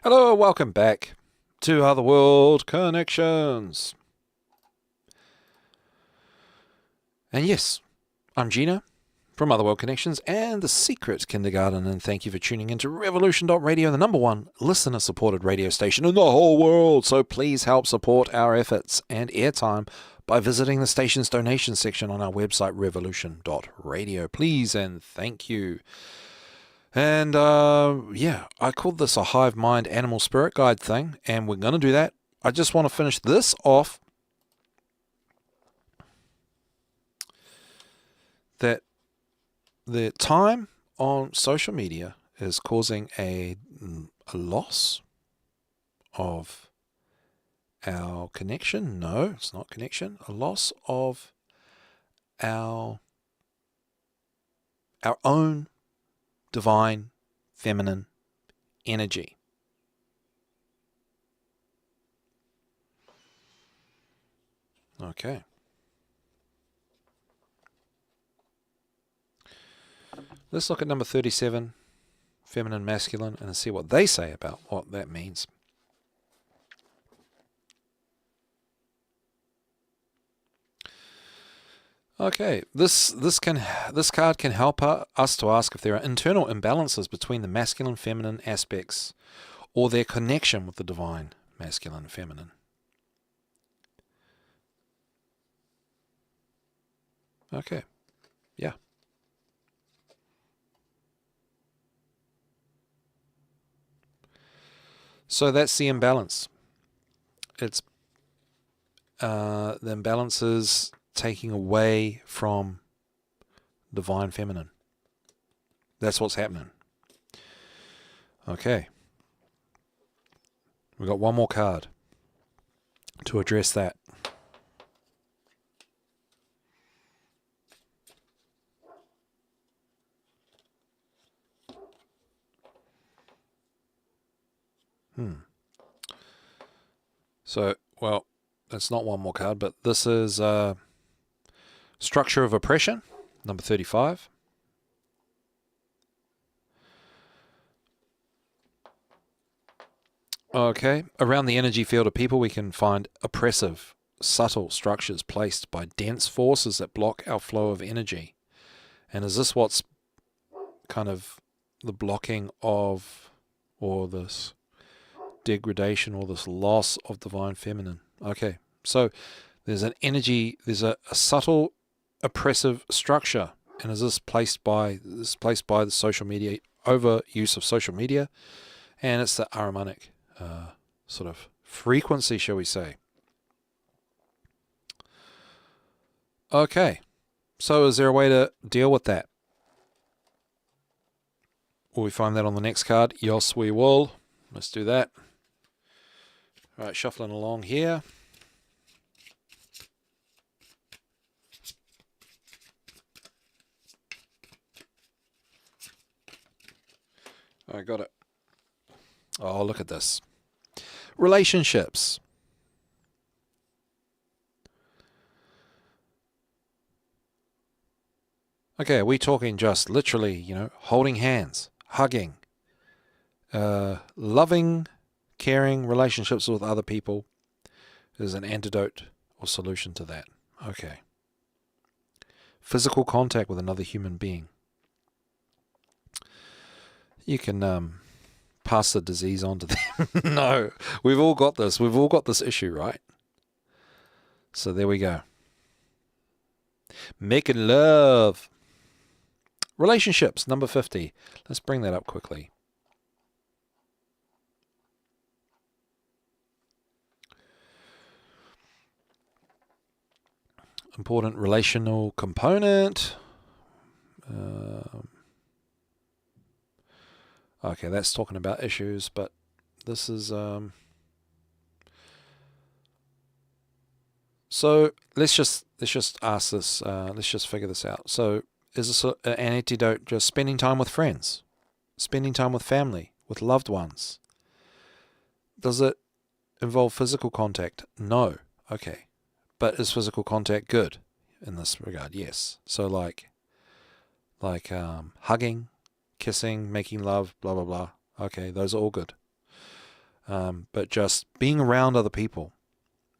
A: Hello, welcome back to Other World Connections. And yes, I'm Gino from Other World Connections and The Secret Kindergarten, and thank you for tuning into Revolution.radio, the #1 listener-supported radio station in the whole world. So please help support our efforts and airtime by visiting the station's donation section on our website, Revolution.radio. Please and thank you. And I called this a hive mind animal spirit guide thing, and we're going to do that. I just want to finish this off. That the time on social media is causing a loss of our connection. No, it's not connection. A loss of our own divine feminine energy. Okay. Let's look at number 37, feminine, masculine, and see what they say about what that means. Okay, this card can help us to ask if there are internal imbalances between the masculine and feminine aspects or their connection with the divine masculine and feminine. Okay, yeah. So that's the imbalance. It's the imbalance is taking away from divine feminine. That's what's happening. Okay. We've got one more card to address that. So, well, that's not one more card, but this is structure of oppression, number 35. Okay, around the energy field of people, we can find oppressive, subtle structures placed by dense forces that block our flow of energy. And is this what's kind of the blocking of, or this degradation, or this loss of divine feminine? Okay, so there's an energy, there's a subtle oppressive structure, and is this placed by the social media, overuse of social media, and it's the Ahrimanic sort of frequency, shall we say. Okay, so is there a way to deal with that? Will we find that on the next card? Yes, we will. Let's do that. All right, shuffling along here. I got it. Oh, look at this. Relationships. Okay, are we talking just literally, holding hands, hugging, loving, caring relationships with other people is an antidote or solution to that? Okay. Physical contact with another human being. You can pass the disease on to them. No, we've all got this. We've all got this issue, right? So there we go. Making love. Relationships, number 50. Let's bring that up quickly. Important relational component. Okay, that's talking about issues, but this is... So let's just ask this. Let's just figure this out. So is this an antidote just spending time with friends, spending time with family, with loved ones? Does it involve physical contact? No. Okay. But is physical contact good in this regard? Yes. So like hugging, kissing, making love, blah, blah, blah. Okay, those are all good. but just being around other people.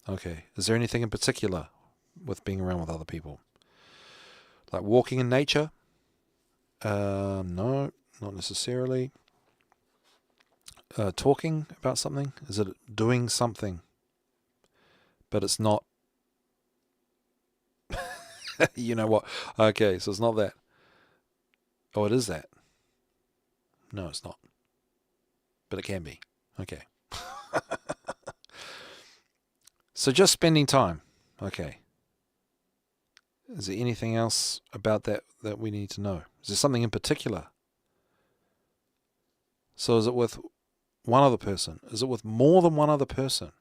A: Okay, is there anything in particular with being around with other people? Like walking in nature? No, not necessarily. Talking about something? Is it doing something? But it's not. You know what? Okay, so it's not that. Oh, it is that. No, it's not. But it can be. Okay. So just spending time. Okay. Is there anything else about that we need to know? Is there something in particular? So is it with one other person? Is it with more than one other person?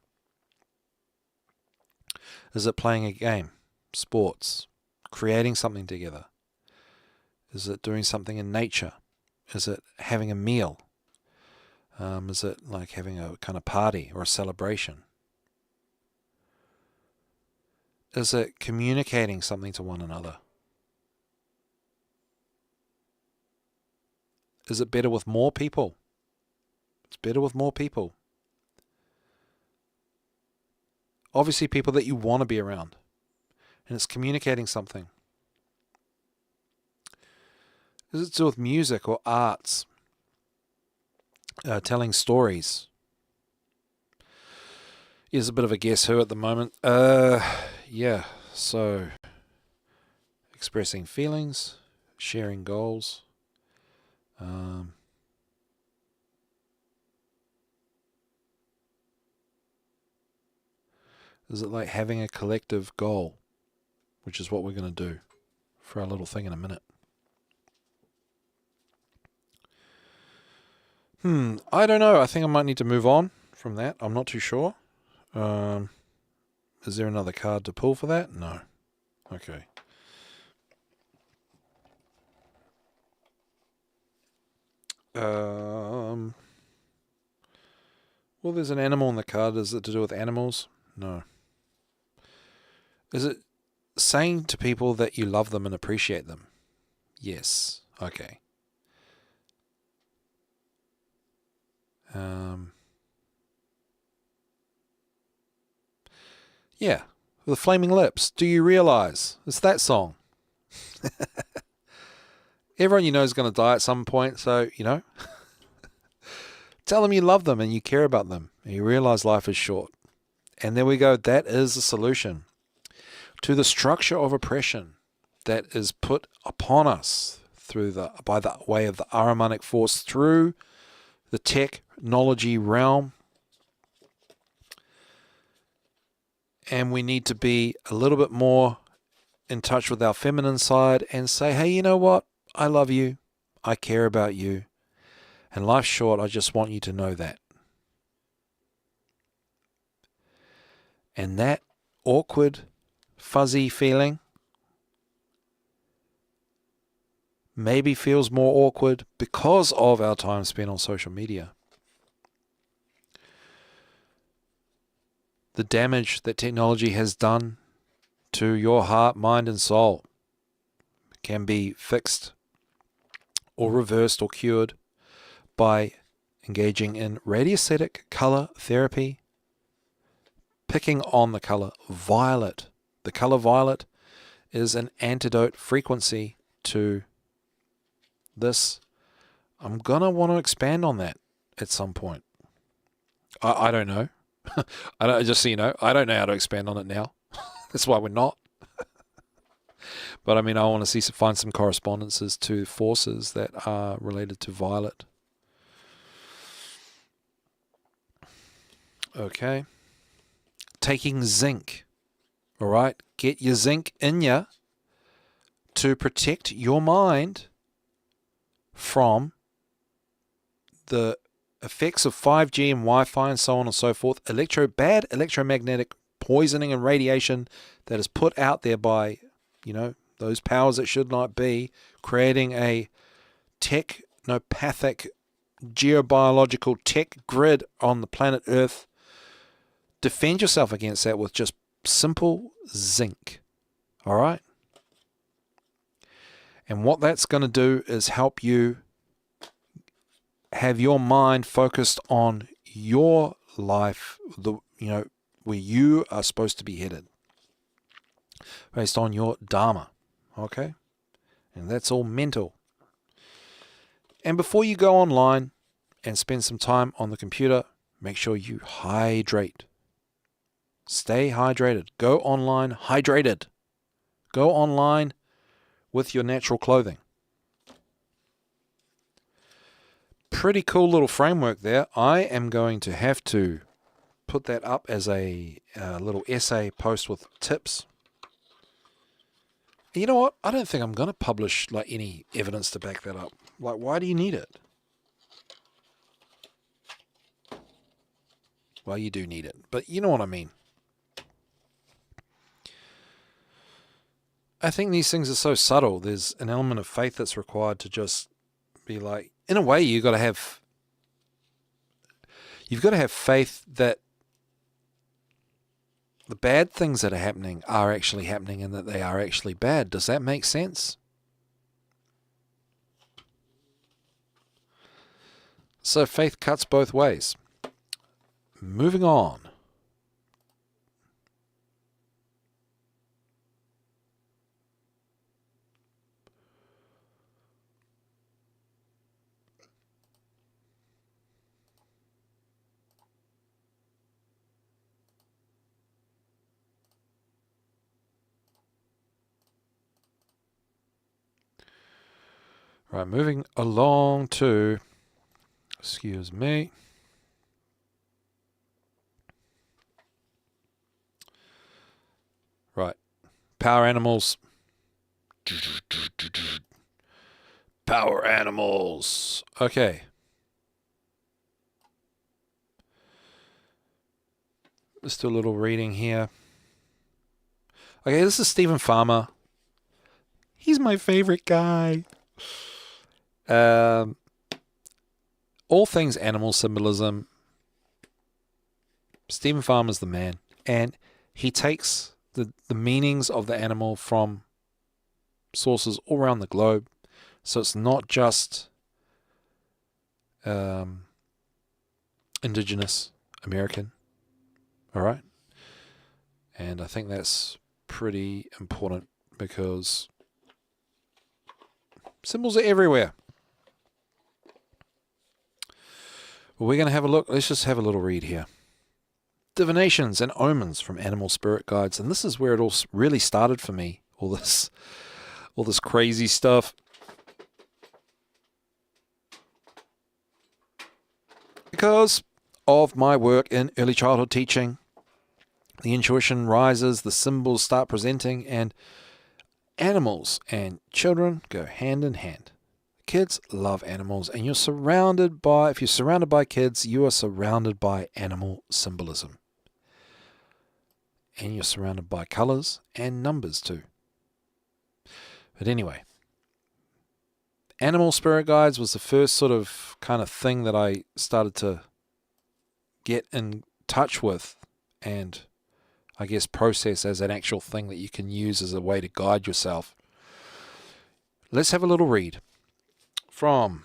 A: Is it playing a game? Sports? Creating something together? Is it doing something in nature? Is it having a meal? Is it like having a kind of party or a celebration? Is it communicating something to one another? Is it better with more people? It's better with more people. Obviously people that you want to be around. And it's communicating something. Is it to do with music or arts? Telling stories? Is a bit of a guess who at the moment. Yeah, so expressing feelings, sharing goals. Is it like having a collective goal, which is what we're going to do for our little thing in a minute? I don't know. I think I might need to move on from that. I'm not too sure. Is there another card to pull for that? No. Okay. Well, there's an animal in the card. Is it to do with animals? No. Is it saying to people that you love them and appreciate them? Yes. Okay. Yeah. The Flaming Lips. Do you realize? It's that song. Everyone you know is going to die at some point, so, tell them you love them and you care about them and you realize life is short. And there we go. That is the solution to the structure of oppression that is put upon us by the way of the Ahrimanic force through the technology realm. And we need to be a little bit more in touch with our feminine side and say, hey, you know what? I love you. I care about you. And life's short. I just want you to know that. And that awkward, fuzzy feeling maybe feels more awkward because of our time spent on social media. The damage that technology has done to your heart, mind, and soul can be fixed or reversed or cured by engaging in radioaesthetic color therapy, picking on the color violet. The color violet is an antidote frequency to this. I'm going to want to expand on that at some point. I don't know. Just so you know, I don't know how to expand on it now. That's why we're not. But I mean, I want to find some correspondences to forces that are related to violet. Okay. Taking zinc. All right. Get your zinc in you to protect your mind from the effects of 5G and Wi-Fi and so on and so forth. Bad electromagnetic poisoning and radiation that is put out there by, those powers that should not be, creating a technopathic, geobiological tech grid on the planet Earth. Defend yourself against that with just simple zinc. All right? And what that's going to do is help you have your mind focused on your life, where you are supposed to be headed, based on your dharma, okay? And that's all mental. And before you go online and spend some time on the computer, make sure you hydrate. Stay hydrated. Go online hydrated. Go online with your natural clothing. Pretty cool little framework there. I am going to have to put that up as a little essay post with tips. You know what? I don't think I'm going to publish like any evidence to back that up. Like, why do you need it? Well, you do need it, but you know what I mean. I think these things are so subtle. There's an element of faith that's required to just be like, in a way, you've got to have faith that the bad things that are happening are actually happening and that they are actually bad. Does that make sense? So faith cuts both ways. Moving on. Right, moving along to, excuse me. Right, power animals. Power animals. Okay. Let's do a little reading here. Okay, this is Stephen Farmer. He's my favorite guy. All things animal symbolism. Stephen Farmer's the man. And he takes the meanings of the animal from sources all around the globe. So it's not just indigenous American. All right. And I think that's pretty important because symbols are everywhere. Well, we're going to have a look. Let's just have a little read here. Divinations and omens from animal spirit guides. And this is where it all really started for me. All this crazy stuff. Because of my work in early childhood teaching, the intuition rises, the symbols start presenting, and animals and children go hand in hand. Kids love animals, and if you're surrounded by kids, you are surrounded by animal symbolism. And you're surrounded by colors and numbers too. But anyway, animal spirit guides was the first sort of kind of thing that I started to get in touch with and I guess process as an actual thing that you can use as a way to guide yourself. Let's have a little read from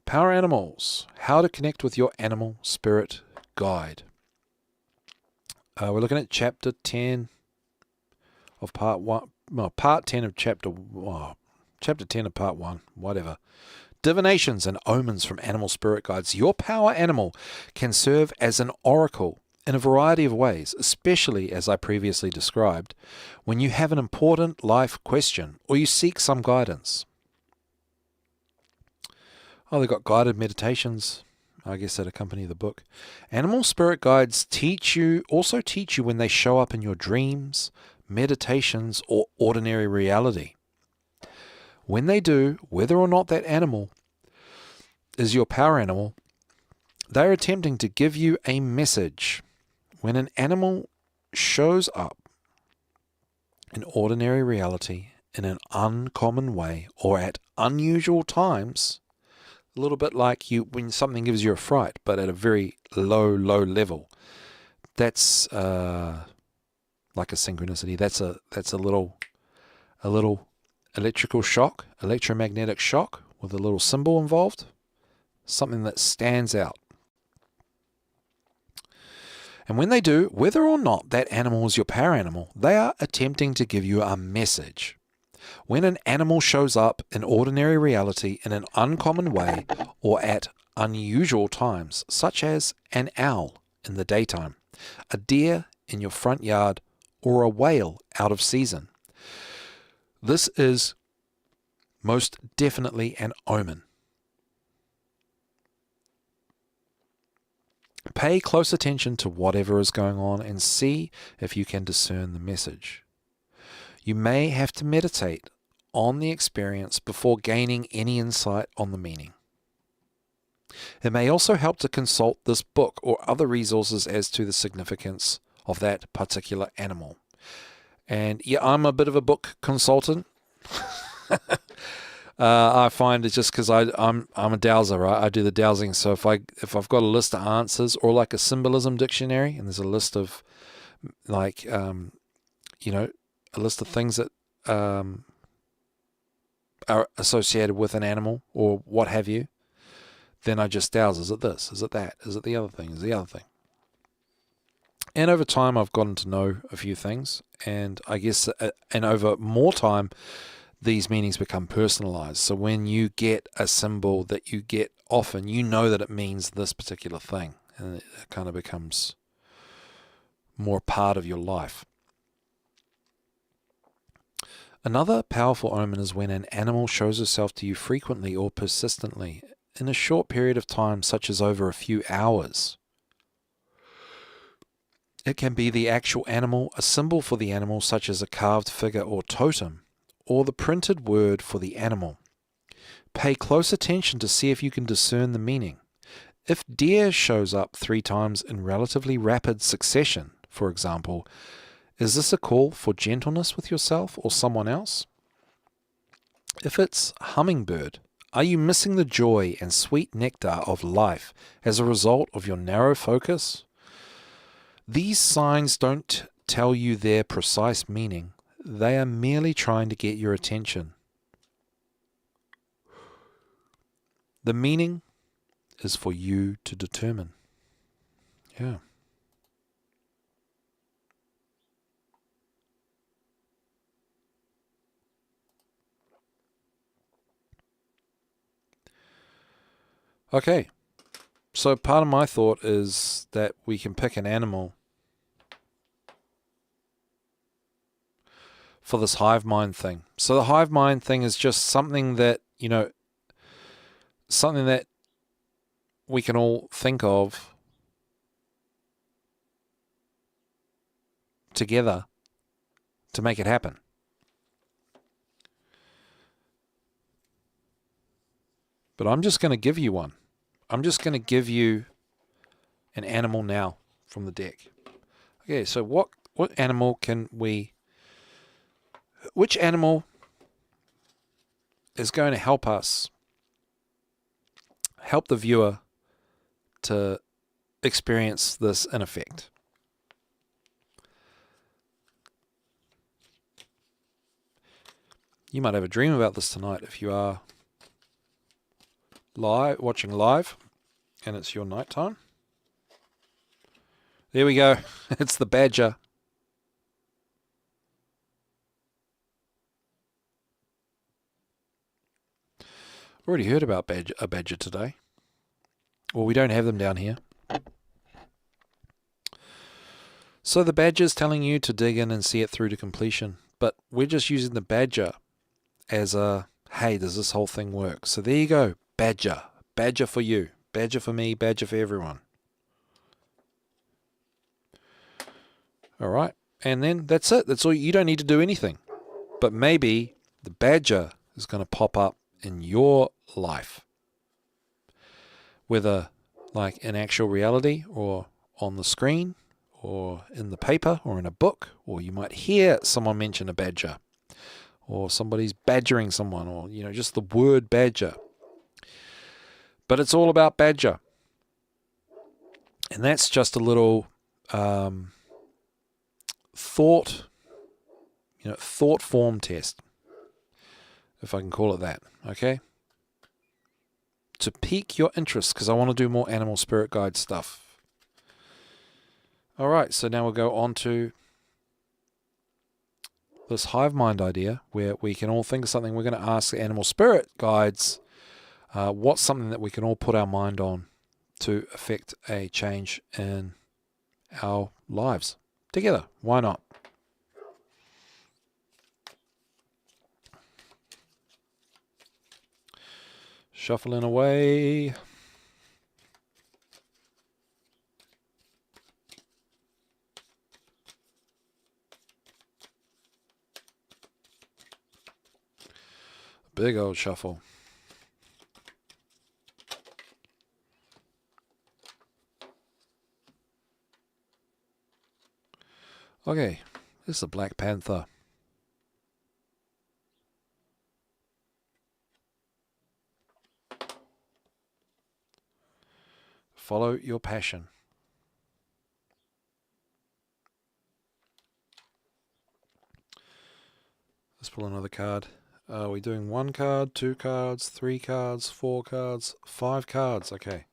A: Power Animals, How to Connect with Your Animal Spirit Guide. We're looking at chapter 10 of part 1, well, part 10 of chapter 10 of part 1, whatever. Divinations and omens from animal spirit guides. Your power animal can serve as an oracle in a variety of ways, especially as I previously described, when you have an important life question or you seek some guidance. Oh, they've got guided meditations, I guess, that accompany the book. Animal spirit guides also teach you when they show up in your dreams, meditations, or ordinary reality. When they do, whether or not that animal is your power animal, they are attempting to give you a message. When an animal shows up in ordinary reality in an uncommon way or at unusual times, a little bit like when something gives you a fright, but at a very low level, that's like a synchronicity. That's a little electrical shock, electromagnetic shock with a little symbol involved, something that stands out. And when they do, whether or not that animal is your power animal, they are attempting to give you a message. When an animal shows up in ordinary reality in an uncommon way or at unusual times, such as an owl in the daytime, a deer in your front yard, or a whale out of season, this is most definitely an omen. Pay close attention to whatever is going on and see if you can discern the message. You may have to meditate on the experience before gaining any insight on the meaning. It may also help to consult this book or other resources as to the significance of that particular animal. And yeah, I'm a bit of a book consultant. I find it's just because I'm a dowser, right? I do the dowsing. So if I've got a list of answers or like a symbolism dictionary, and there's a list of like a list of things that are associated with an animal or what have you, then I just dowse. Is it this? Is it that? Is it the other thing? Is it the other thing? And over time, I've gotten to know a few things, and I guess, and over more time, these meanings become personalized. So when you get a symbol that you get often, you know that it means this particular thing, and it kind of becomes more part of your life. Another powerful omen is when an animal shows itself to you frequently or persistently in a short period of time, such as over a few hours. It can be the actual animal, a symbol for the animal, such as a carved figure or totem, or the printed word for the animal. Pay close attention to see if you can discern the meaning. If deer shows up 3 times in relatively rapid succession, for example, is this a call for gentleness with yourself or someone else? If it's hummingbird, are you missing the joy and sweet nectar of life as a result of your narrow focus? These signs don't tell you their precise meaning. They are merely trying to get your attention. The meaning is for you to determine. Yeah. Okay. So part of my thought is that we can pick an animal for this hive mind thing. So the hive mind thing is just something that, something that we can all think of together to make it happen. But I'm just going to give you one. I'm just going to give you an animal now from the deck. Okay, so what animal can we... Which animal is going to help us, help the viewer to experience this in effect? You might have a dream about this tonight if you are watching live and it's your nighttime. There we go. It's the badger. Already heard about a badger today. Well, we don't have them down here. So the badger's telling you to dig in and see it through to completion. But we're just using the badger as a, hey, does this whole thing work? So there you go. Badger. Badger for you. Badger for me. Badger for everyone. All right. And then that's it. That's all. You don't need to do anything. But maybe the badger is going to pop up in your life. Whether like in actual reality or on the screen or in the paper or in a book, or you might hear someone mention a badger or somebody's badgering someone, or just the word badger. But it's all about badger. And that's just a little thought form test, if I can call it that, okay? To pique your interest, because I want to do more animal spirit guide stuff. Alright, so now we'll go on to this hive mind idea where we can all think of something. We're going to ask the animal spirit guides what's something that we can all put our mind on to affect a change in our lives together. Why not? Shuffling away. Big old shuffle. Okay, this is a Black Panther. Follow your passion. Let's pull another card. Are we doing 1 card, 2 cards, 3 cards, 4 cards, 5 cards? Okay.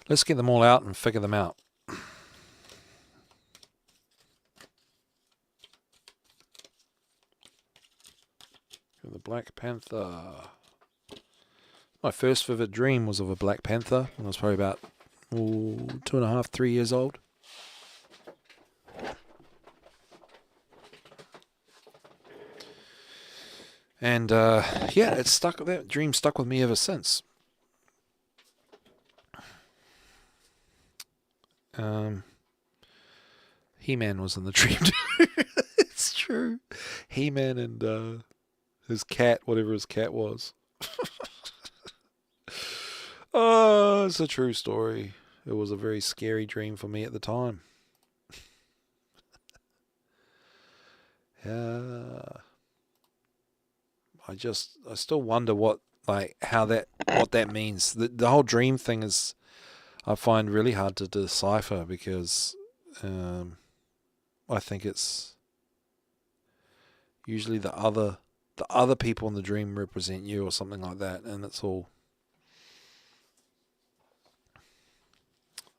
A: Let's get them all out and figure them out. The Black Panther. My first vivid dream was of a Black Panther when I was probably about 2.5, 3 years old. And yeah, it stuck. That dream stuck with me ever since. He-Man was in the dream too. It's true. He-Man and his cat, whatever his cat was. Oh, it's a true story. It was a very scary dream for me at the time. I still wonder what that means. The whole dream thing is, I find really hard to decipher because I think it's usually the other people in the dream represent you or something like that, and it's all,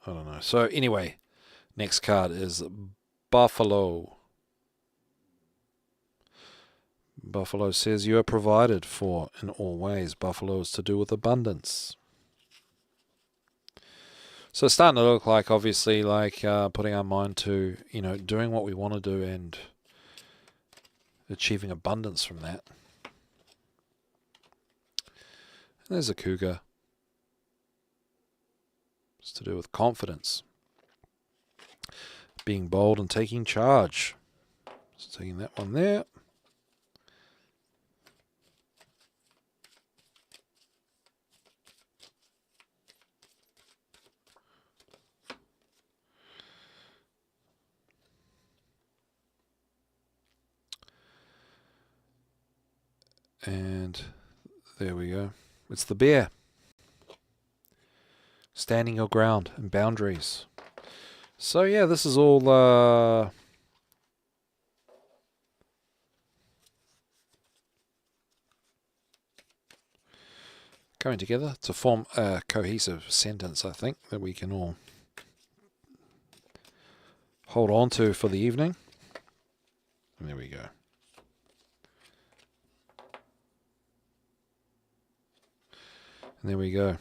A: I don't know. So anyway, next card is Buffalo. Buffalo says you are provided for in all ways. Buffalo is to do with abundance. So it's starting to look like, obviously, like putting our mind to, doing what we want to do and achieving abundance from that. And there's a cougar. It's to do with confidence. Being bold and taking charge. So taking that one there. And there we go. It's the bear. Standing your ground and boundaries. So yeah, this is all coming together to form a cohesive sentence, I think, that we can all hold on to for the evening. And there we go. And there we go.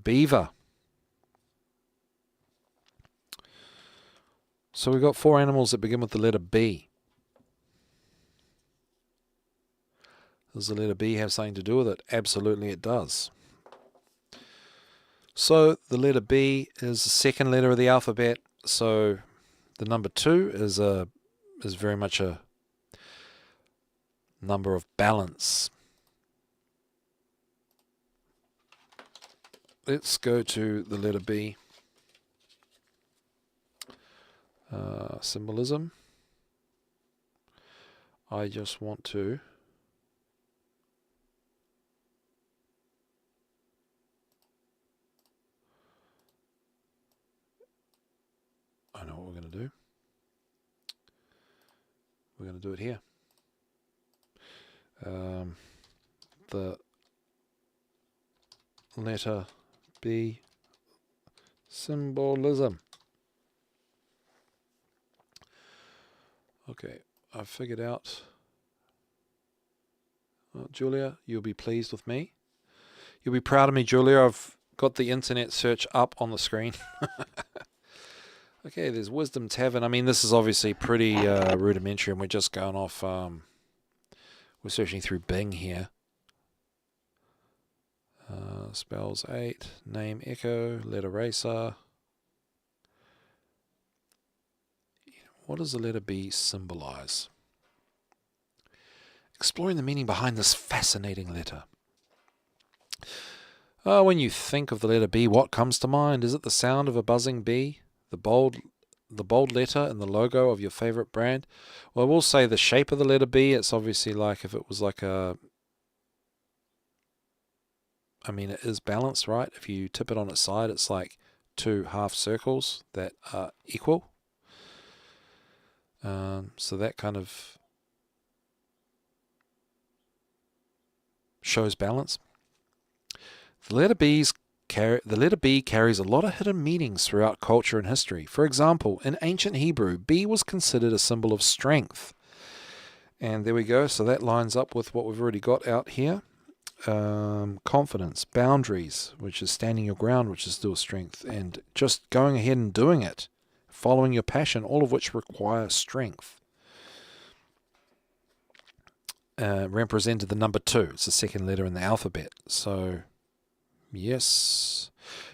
A: Beaver. So we've got 4 animals that begin with the letter B. Does the letter B have something to do with it? Absolutely it does. So the letter B is the second letter of the alphabet. So the number 2 is very much a number of balance. Let's go to the letter B. Symbolism. I just want to I know what we're going to do. We're going to do it here. The letter B Symbolism. Okay, I've figured out. Julia, you'll be pleased with me. You'll be proud of me, Julia. I've got the internet search up on the screen. Okay, there's Wisdom Tavern. I mean, this is obviously pretty rudimentary, and we're just going off. We're searching through Bing here. Spells 8, name Echo, letter Racer. What does the letter B symbolize? Exploring the meaning behind this fascinating letter. When you think of the letter B, what comes to mind? Is it the sound of a buzzing bee? The bold letter in the logo of your favorite brand? Well, I will say the shape of the letter B, it's obviously like if it was like a... I mean, it is balanced, right? If you tip it on its side, it's like two half circles that are equal. So that kind of shows balance. The letter B carries a lot of hidden meanings throughout culture and history. For example, in ancient Hebrew, B was considered a symbol of strength. And there we go. So that lines up with what we've already got out here. Confidence, boundaries, which is standing your ground, which is still strength, and just going ahead and doing it, following your passion, all of which require strength. Represented the number 2. It's the second letter in the alphabet. So, yes.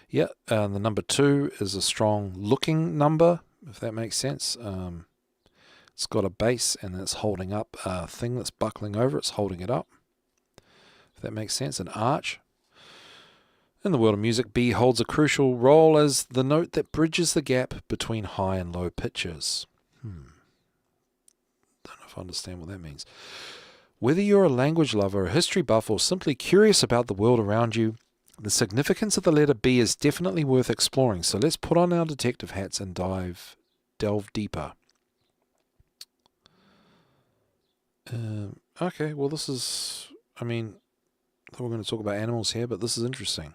A: Yeah, the number 2 is a strong looking number, if that makes sense. It's got a base and it's holding up a thing that's buckling over. It's holding it up. If that makes sense. An arch. In the world of music, B holds a crucial role as the note that bridges the gap between high and low pitches. Don't know if I understand what that means. Whether you're a language lover, a history buff, or simply curious about the world around you, the significance of the letter B is definitely worth exploring. So let's put on our detective hats and delve deeper. Okay, well this is, I mean, I thought we were going to talk about animals here, but this is interesting.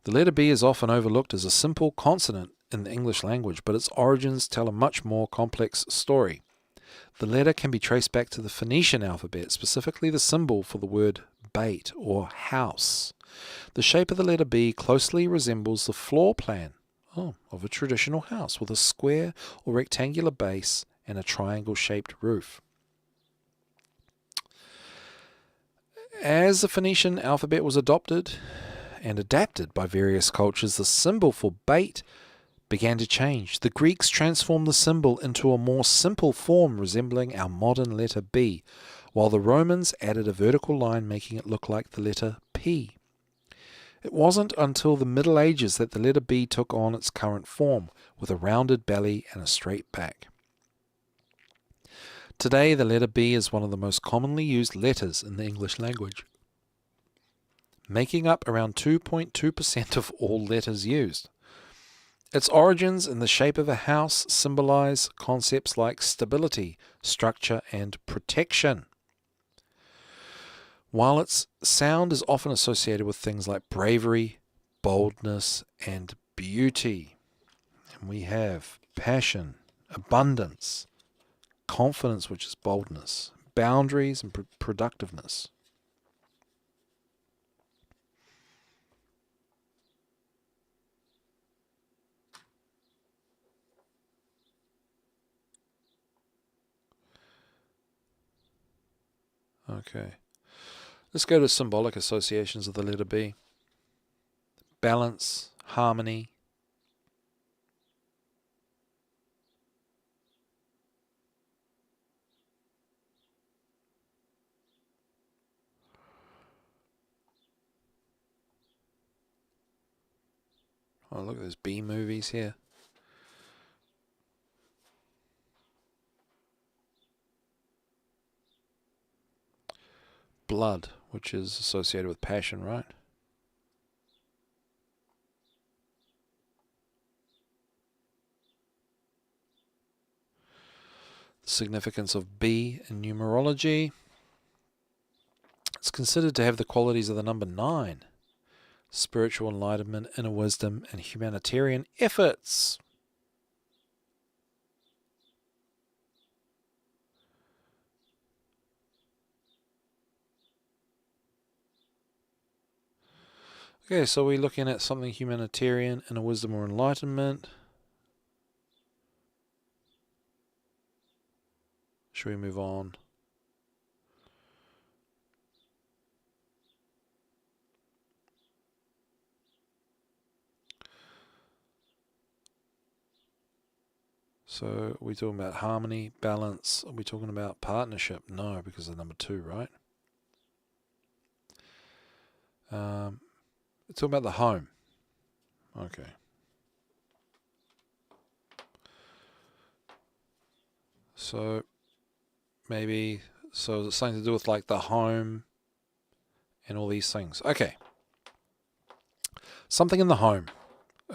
A: The letter B is often overlooked as a simple consonant in the English language, but its origins tell a much more complex story. The letter can be traced back to the Phoenician alphabet, specifically the symbol for the word bait or house. The shape of the letter B closely resembles the floor plan of a traditional house with a square or rectangular base and a triangle-shaped roof. As the Phoenician alphabet was adopted and adapted by various cultures, the symbol for bait began to change. The Greeks transformed the symbol into a more simple form resembling our modern letter B, while the Romans added a vertical line making it look like the letter P. It wasn't until the Middle Ages that the letter B took on its current form, with a rounded belly and a straight back. Today, the letter B is one of the most commonly used letters in the English language, making up around 2.2% of all letters used. Its origins in the shape of a house symbolize concepts like stability, structure, and protection. While its sound is often associated with things like bravery, boldness, and beauty. And we have passion, abundance, confidence, which is boldness, boundaries, and productiveness. Okay. Let's go to symbolic associations of the letter B. Balance, harmony. Oh, look at those B movies here. Blood, which is associated with passion, right? The significance of B in numerology. It's considered to have the qualities of the number 9. spiritual enlightenment, inner wisdom, and humanitarian efforts. Okay, so we're looking at something humanitarian, inner wisdom, or enlightenment. Should we move on? So, are we talking about harmony, balance? Are we talking about partnership? No, because of number 2, right? It's talking about the home. Okay. So, maybe, so it's something to do with like the home and all these things. Okay. Something in the home.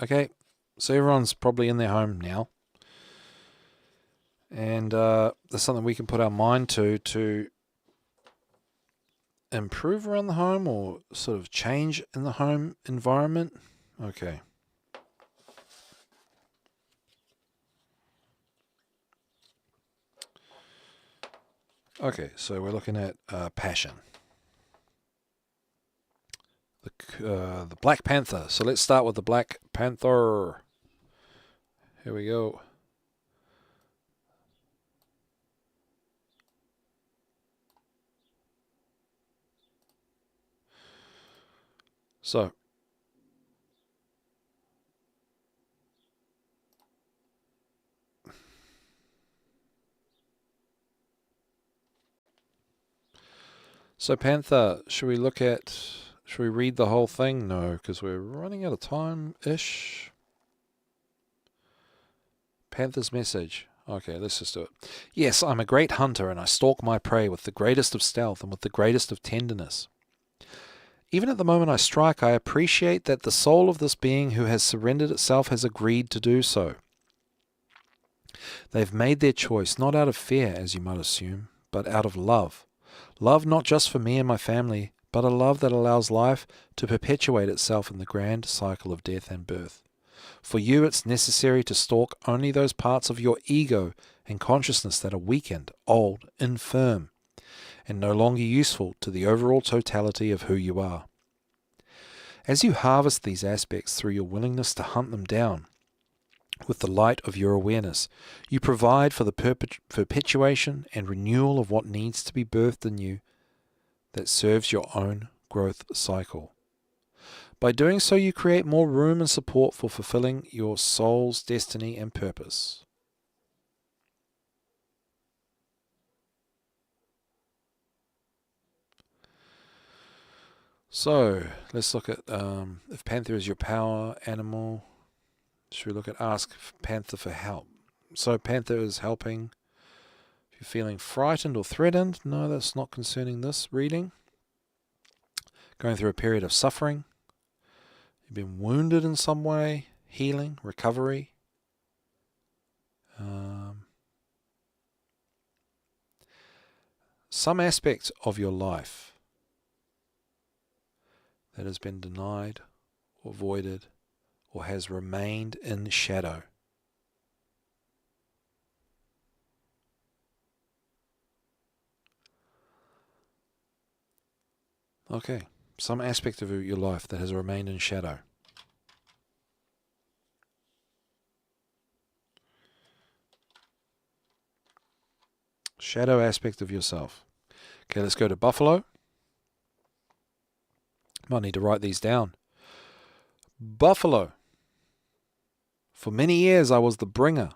A: Okay. So everyone's probably in their home now. And there's something we can put our mind to improve around the home or sort of change in the home environment. Okay. Okay, so we're looking at passion. The Black Panther. So let's start with the Black Panther. Here we go. So, Panther, should we read the whole thing? No, because we're running out of time-ish. Panther's message. Okay, let's just do it. Yes, I'm a great hunter, and I stalk my prey with the greatest of stealth and with the greatest of tenderness. Even at the moment I strike, I appreciate that the soul of this being who has surrendered itself has agreed to do so. They've made their choice, not out of fear, as you might assume, but out of love. Love not just for me and my family, but a love that allows life to perpetuate itself in the grand cycle of death and birth. For you, it's necessary to stalk only those parts of your ego and consciousness that are weakened, old, infirm, and no longer useful to the overall totality of who you are. As you harvest these aspects through your willingness to hunt them down with the light of your awareness, you provide for the perpetuation and renewal of what needs to be birthed in you that serves your own growth cycle. By doing so, you create more room and support for fulfilling your soul's destiny and purpose. So, let's look at if Panther is your power animal. Should we look at ask Panther for help? So, Panther is helping. If you're feeling frightened or threatened, no, that's not concerning this reading. Going through a period of suffering. You've been wounded in some way. Healing, recovery. Some aspect of your life that has been denied or avoided or has remained in shadow. Okay, some aspect of your life that has remained in shadow. Shadow aspect of yourself. Okay, let's go to Buffalo. Might need to write these down. Buffalo. For many years I was the bringer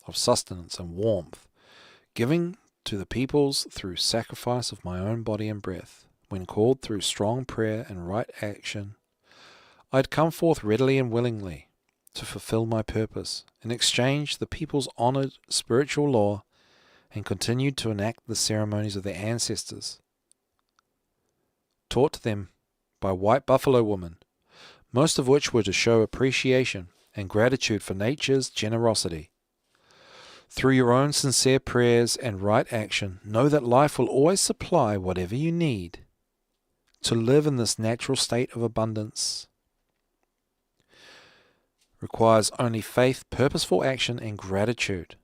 A: of sustenance and warmth, giving to the peoples through sacrifice of my own body and breath. When called through strong prayer and right action, I had come forth readily and willingly to fulfill my purpose. In exchange, the peoples honored spiritual law and continued to enact the ceremonies of their ancestors, taught to them by white buffalo women, most of which were to show appreciation and gratitude for nature's generosity. Through your own sincere prayers and right action, know that life will always supply whatever you need to live in this natural state of abundance, requires only faith, purposeful action, and gratitude.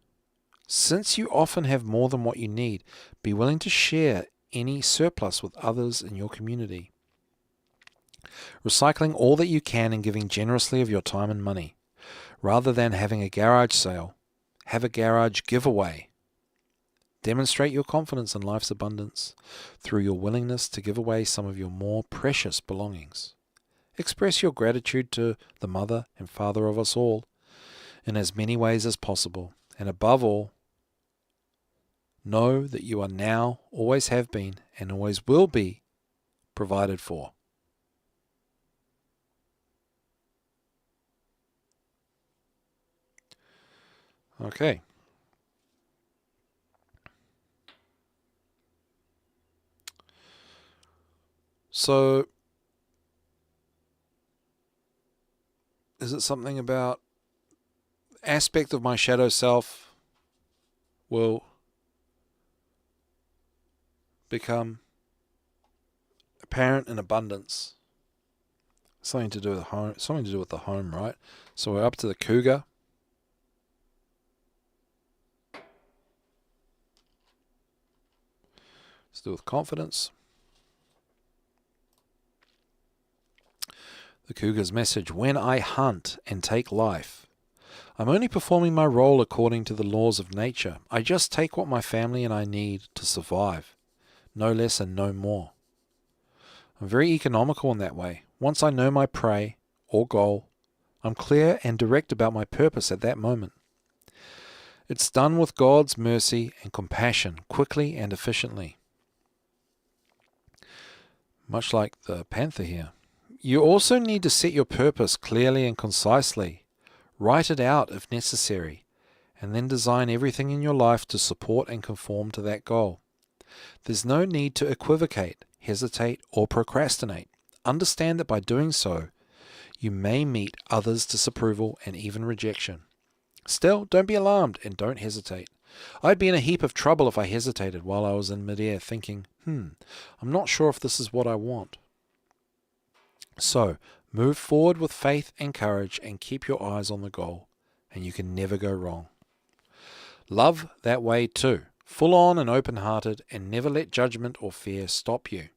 A: Since you often have more than what you need, be willing to share any surplus with others in your community. Recycling all that you can and giving generously of your time and money. Rather than having a garage sale, have a garage giveaway. Demonstrate your confidence in life's abundance through your willingness to give away some of your more precious belongings. Express your gratitude to the mother and father of us all in as many ways as possible. And above all, know that you are now, always have been, and always will be provided for. Okay. So, is it something about aspect of my shadow self will become apparent in abundance? Something to do with home, something to do with the home, right? So we're up to the cougar. It's to do with confidence. The cougar's message: when I hunt and take life, I'm only performing my role according to the laws of nature. I just take what my family and I need to survive, no less and no more. I'm very economical in that way. Once I know my prey or goal, I'm clear and direct about my purpose at that moment. It's done with God's mercy and compassion, quickly and efficiently. Much like the panther here. You also need to set your purpose clearly and concisely. Write it out if necessary, and then design everything in your life to support and conform to that goal. There's no need to equivocate, hesitate, or procrastinate. Understand that by doing so, you may meet others' disapproval and even rejection. Still, don't be alarmed and don't hesitate. I'd be in a heap of trouble if I hesitated while I was in midair thinking, I'm not sure if this is what I want. So, move forward with faith and courage and keep your eyes on the goal, and you can never go wrong. Love that way too, full on and open-hearted, and never let judgment or fear stop you.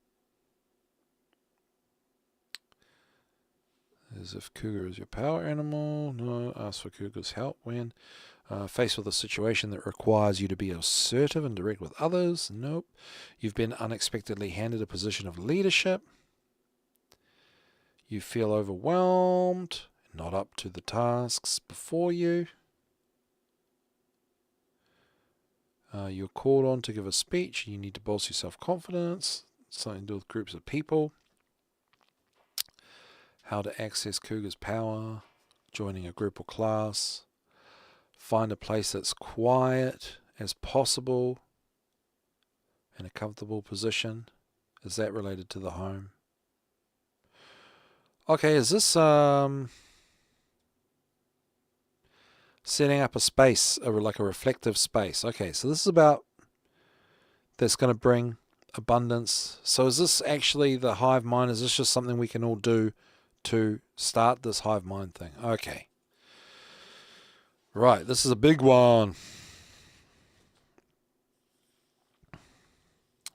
A: As if cougar is your power animal. No, ask for cougar's help when faced with a situation that requires you to be assertive and direct with others. Nope. You've been unexpectedly handed a position of leadership. You feel overwhelmed, not up to the tasks before you. You're called on to give a speech. You need to bolster your self-confidence. Something to do with groups of people. How to access cougar's power. Joining a group or class. Find a place that's quiet as possible. In a comfortable position. Is that related to the home? Okay, is this setting up a space, like a reflective space? Okay, so this is about that's going to bring abundance. So is this actually the hive mind? Is this just something we can all do to start this hive mind thing? Okay. Right, this is a big one.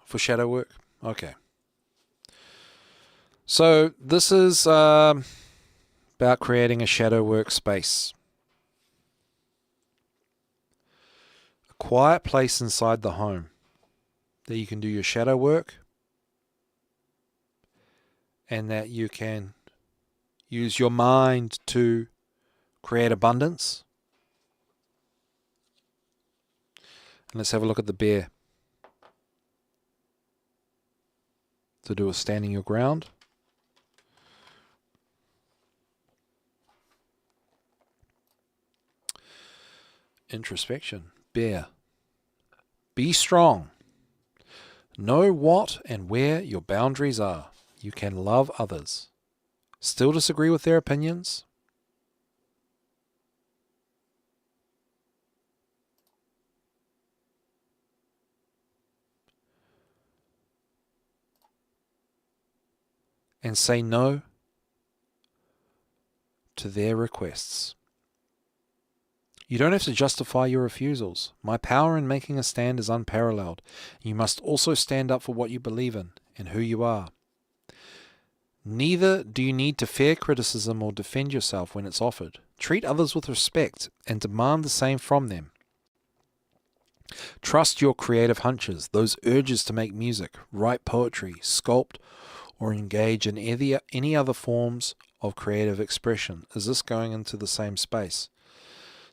A: For shadow work? Okay. So this is about creating a shadow workspace. A quiet place inside the home that you can do your shadow work and that you can use your mind to create abundance. And let's have a look at the bear. To do with standing your ground. Introspection. Bear. Be strong. Know what and where your boundaries are. You can love others. Still disagree with their opinions? And say no to their requests. You don't have to justify your refusals. My power in making a stand is unparalleled. You must also stand up for what you believe in and who you are. Neither do you need to fear criticism or defend yourself when it's offered. Treat others with respect and demand the same from them. Trust your creative hunches, those urges to make music, write poetry, sculpt, or engage in any other forms of creative expression. Is this going into the same space?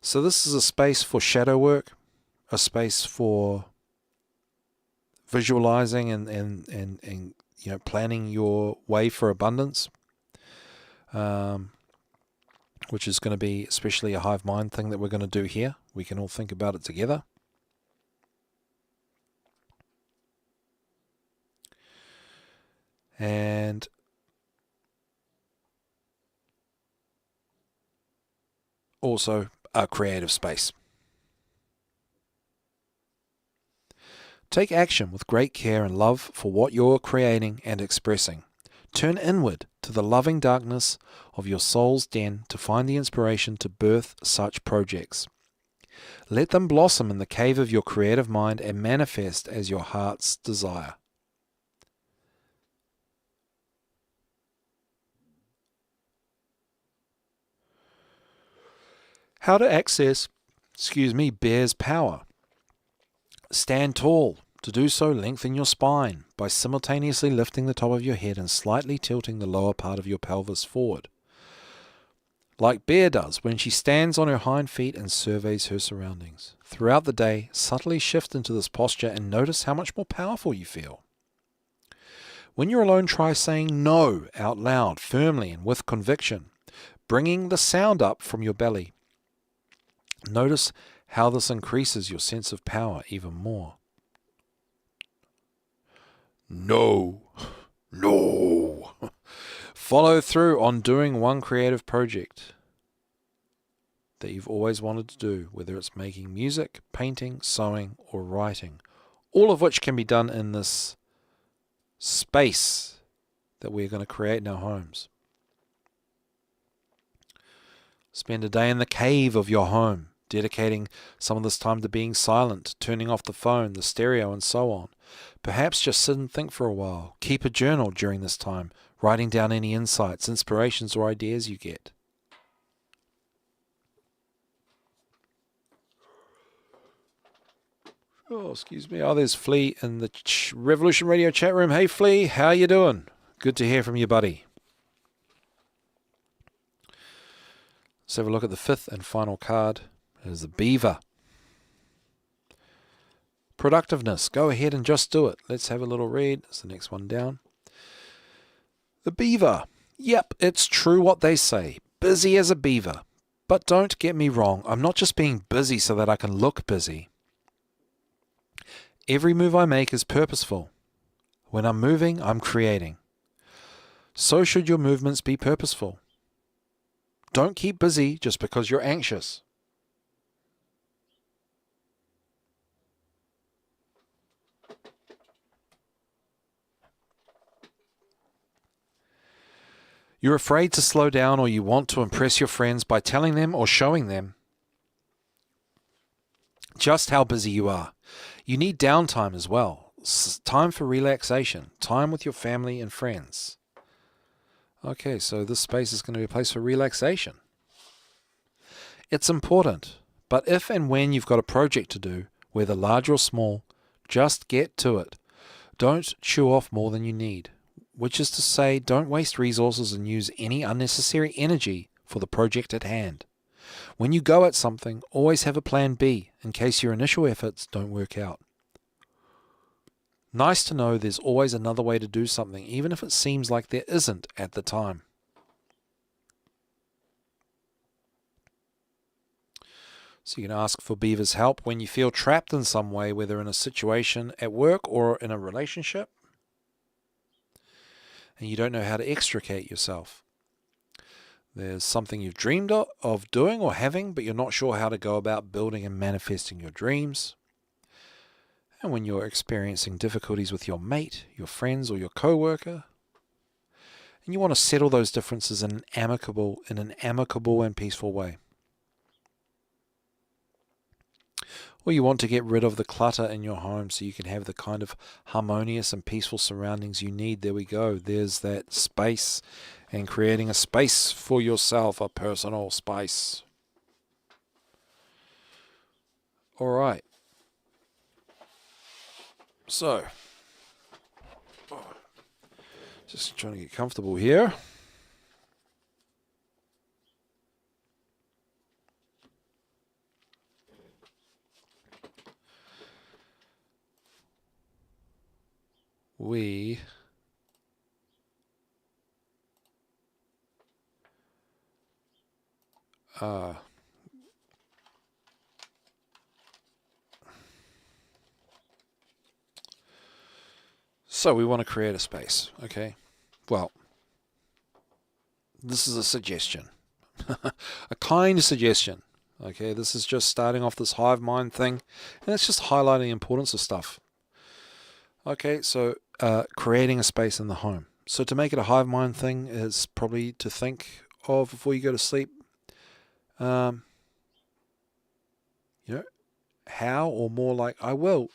A: So this is a space for shadow work, a space for visualizing and planning your way for abundance, which is going to be especially a hive mind thing that we're going to do here. We can all think about it together. And also a creative space. Take action with great care and love for what you're creating and expressing. Turn inward to the loving darkness of your soul's den to find the inspiration to birth such projects. Let them blossom in the cave of your creative mind and manifest as your heart's desire. How to access, bear's power. Stand tall. To do so, lengthen your spine by simultaneously lifting the top of your head and slightly tilting the lower part of your pelvis forward, like Bear does when she stands on her hind feet and surveys her surroundings. Throughout the day, subtly shift into this posture and notice how much more powerful you feel. When you're alone, try saying no out loud, firmly and with conviction, bringing the sound up from your belly. Notice how this increases your sense of power even more. No. Follow through on doing one creative project that you've always wanted to do, whether it's making music, painting, sewing, or writing, all of which can be done in this space that we're going to create in our homes. Spend a day in the cave of your home, dedicating some of this time to being silent, turning off the phone, the stereo, and so on. Perhaps just sit and think for a while. Keep a journal during this time, writing down any insights, inspirations, or ideas you get. Oh, excuse me. Oh, there's Flea in the Revolution Radio chat room. Hey, Flea, how you doing? Good to hear from you, buddy. Let's have a look at the fifth and final card. It is the Beaver. Productiveness. Go ahead and just do it. Let's have a little read. That's the next one down. The Beaver. Yep, it's true what they say. Busy as a beaver. But don't get me wrong. I'm not just being busy so that I can look busy. Every move I make is purposeful. When I'm moving, I'm creating. So should your movements be purposeful. Don't keep busy just because you're anxious. You're afraid to slow down, or you want to impress your friends by telling them or showing them just how busy you are. You need downtime as well. Time for relaxation. Time with your family and friends. Okay, so this space is going to be a place for relaxation. It's important, but if and when you've got a project to do, whether large or small, just get to it. Don't chew off more than you need, which is to say, don't waste resources and use any unnecessary energy for the project at hand. When you go at something, always have a plan B in case your initial efforts don't work out. Nice to know there's always another way to do something, even if it seems like there isn't at the time. So you can ask for Beaver's help when you feel trapped in some way, whether in a situation at work or in a relationship, and you don't know how to extricate yourself. There's something you've dreamed of doing or having, but you're not sure how to go about building and manifesting your dreams. And when you're experiencing difficulties with your mate, your friends, or your co-worker, and you want to settle those differences in an amicable and peaceful way. or you want to get rid of the clutter in your home so you can have the kind of harmonious and peaceful surroundings you need. There we go. There's that space, and creating a space for yourself, a personal space. All right. So, just trying to get comfortable here. We are so we want to create a space, okay? Well, this is a suggestion. A kind suggestion. Okay, this is just starting off this hive mind thing, and it's just highlighting the importance of stuff. Okay, so creating a space in the home. So to make it a hive mind thing is probably to think of before you go to sleep, you know, how, or more like I will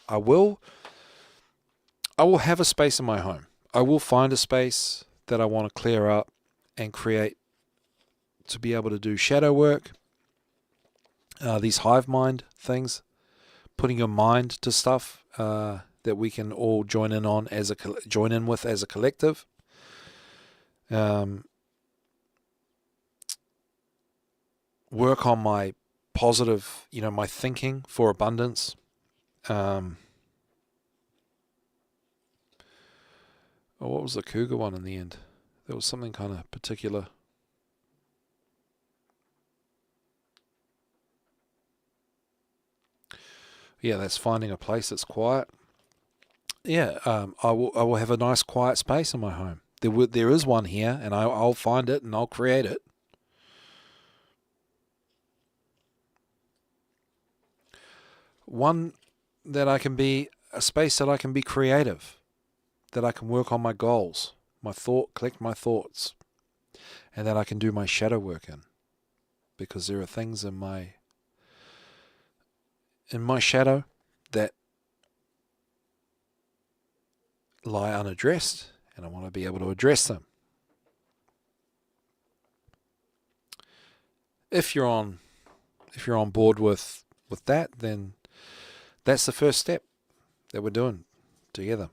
A: have a space in my home. I will find a space that I want to clear up and create to be able to do shadow work. These hive mind things, putting your mind to stuff that we can all join in with as a collective. Work on my positive, my thinking for abundance. What was the cougar one in the end? There was something kind of particular. Yeah, that's finding a place that's quiet. Yeah, I will have a nice quiet space in my home. There is one here, and I'll find it and I'll create it. One that I can be a space that I can be creative, that I can work on my goals, collect my thoughts, and that I can do my shadow work in, because there are things in my shadow that lie unaddressed, and I want to be able to address them. If you're on board with that, then that's the first step that we're doing together.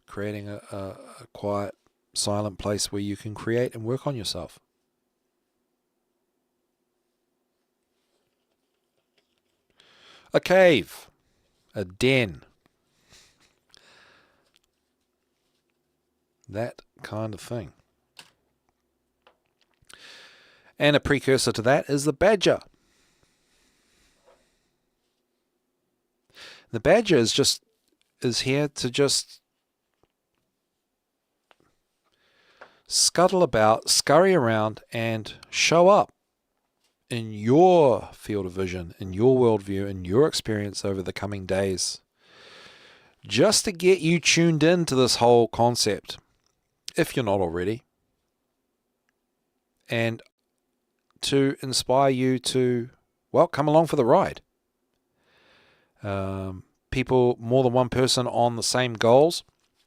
A: Creating a quiet, silent place where you can create and work on yourself. A cave, a den, that kind of thing. And a precursor to that is the badger. The badger is here to just scuttle about, scurry around, and show up in your field of vision, in your worldview, in your experience over the coming days, just to get you tuned in to this whole concept, if you're not already, and to inspire you to, come along for the ride. People, more than one person on the same goals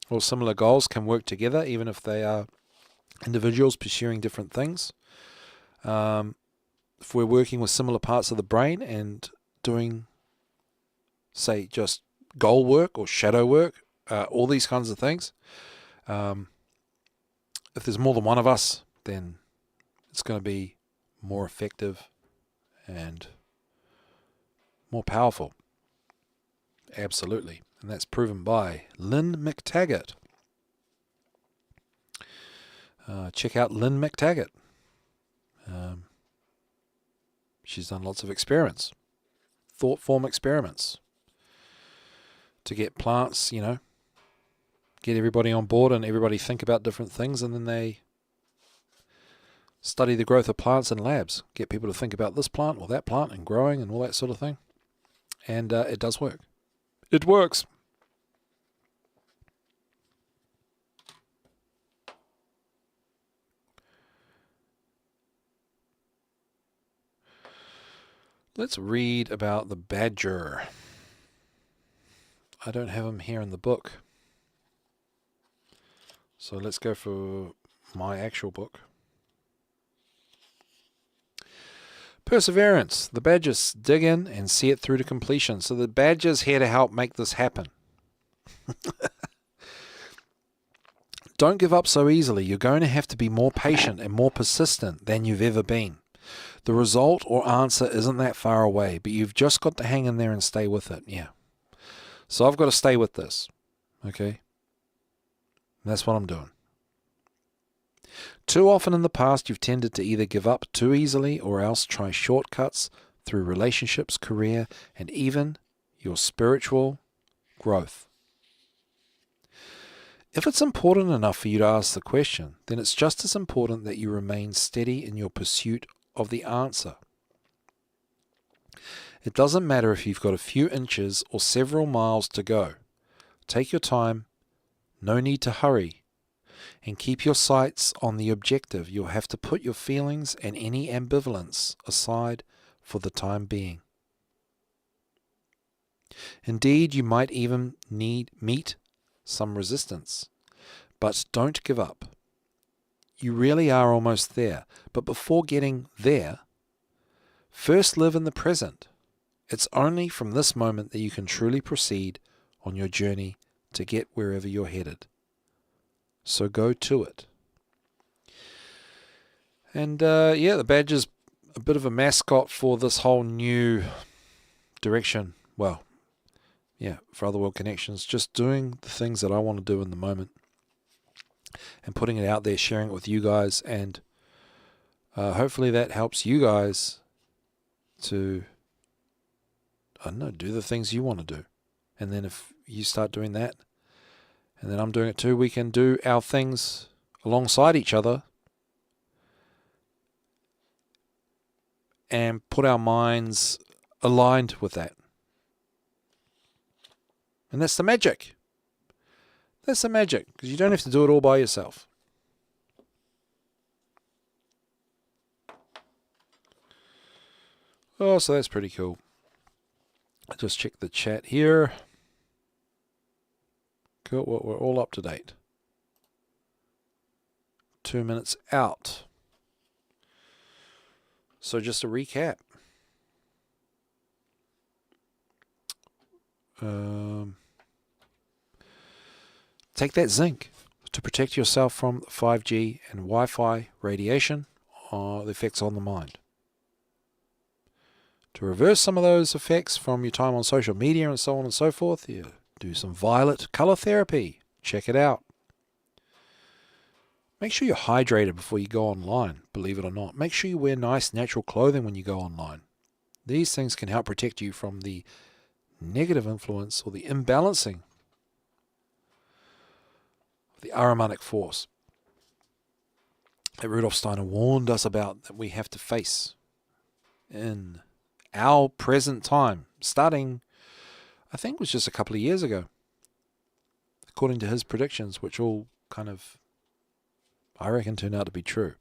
A: or similar goals, can work together, even if they are individuals pursuing different things. If we're working with similar parts of the brain and doing, say, just goal work or shadow work, all these kinds of things, if there's more than one of us, then it's going to be more effective and more powerful. Absolutely. And that's proven by Lynn McTaggart. Check out Lynn McTaggart. She's done lots of experiments, thought form experiments, to get plants, get everybody on board and everybody think about different things, and then they study the growth of plants in labs, get people to think about this plant or that plant and growing and all that sort of thing. And it does work. It works. Let's read about the badger. I don't have him here in the book. So let's go for my actual book. Perseverance. The badgers dig in and see it through to completion. So the badger's here to help make this happen. Don't give up so easily. You're going to have to be more patient and more persistent than you've ever been. The result or answer isn't that far away, but you've just got to hang in there and stay with it. Yeah. So I've got to stay with this. Okay? And that's what I'm doing. Too often in the past, you've tended to either give up too easily or else try shortcuts through relationships, career, and even your spiritual growth. If it's important enough for you to ask the question, then it's just as important that you remain steady in your pursuit of the answer. It doesn't matter if you've got a few inches or several miles to go. Take your time, no need to hurry, and keep your sights on the objective. You'll have to put your feelings and any ambivalence aside for the time being. Indeed, you might even meet some resistance, but don't give up. You really are almost there, but before getting there, first live in the present. It's only from this moment that you can truly proceed on your journey to get wherever you're headed. So go to it. And the badger's a bit of a mascot for this whole new direction. Well, yeah, for Other World Connections, just doing the things that I want to do in the moment and putting it out there, sharing it with you guys, and hopefully that helps you guys to, I don't know, do the things you want to do. And then if you start doing that, and then I'm doing it too, we can do our things alongside each other and put our minds aligned with that. And that's the magic. That's the magic, because you don't have to do it all by yourself. Oh, so that's pretty cool. I just check the chat here. Cool, well, we're all up to date. 2 minutes out. So just a recap. Take that zinc to protect yourself from 5G and Wi-Fi radiation or the effects on the mind. To reverse some of those effects from your time on social media and so on and so forth, you do some violet color therapy. Check it out. Make sure you're hydrated before you go online, believe it or not. Make sure you wear nice natural clothing when you go online. These things can help protect you from the negative influence or the imbalancing of the aromatic force that Rudolf Steiner warned us about, that we have to face in our present time, starting, I think it was just a couple of years ago, according to his predictions, which all kind of, I reckon, turned out to be true.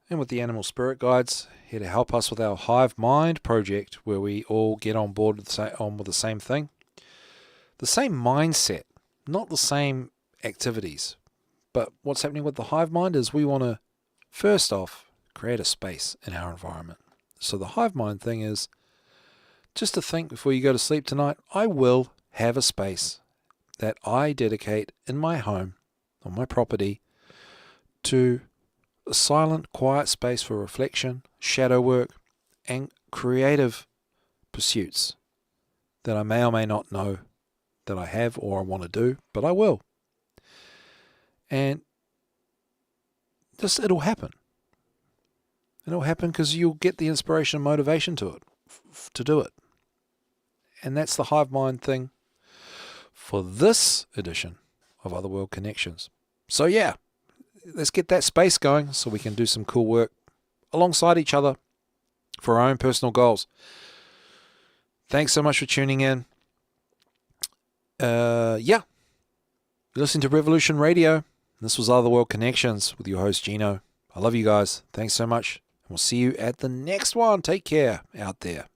A: And with the Animal Spirit Guides, here to help us with our Hive Mind project, where we all get on board with the same thing. The same mindset, not the same activities. But what's happening with the Hive Mind is we want to, first off, create a space in our environment. So the Hive Mind thing is just to think before you go to sleep tonight, I will have a space that I dedicate in my home, on my property, to a silent, quiet space for reflection, shadow work, and creative pursuits that I may or may not know that I have or I want to do, but I will. And just, it'll happen. It'll happen because you'll get the inspiration and motivation to it, to do it. And that's the Hive Mind thing for this edition of Other World Connections. So yeah, let's get that space going so we can do some cool work alongside each other for our own personal goals. Thanks so much for tuning in. You're listening to Revolution Radio. This was Other World Connections with your host Gino. I love you guys. Thanks so much. We'll see you at the next one. Take care out there.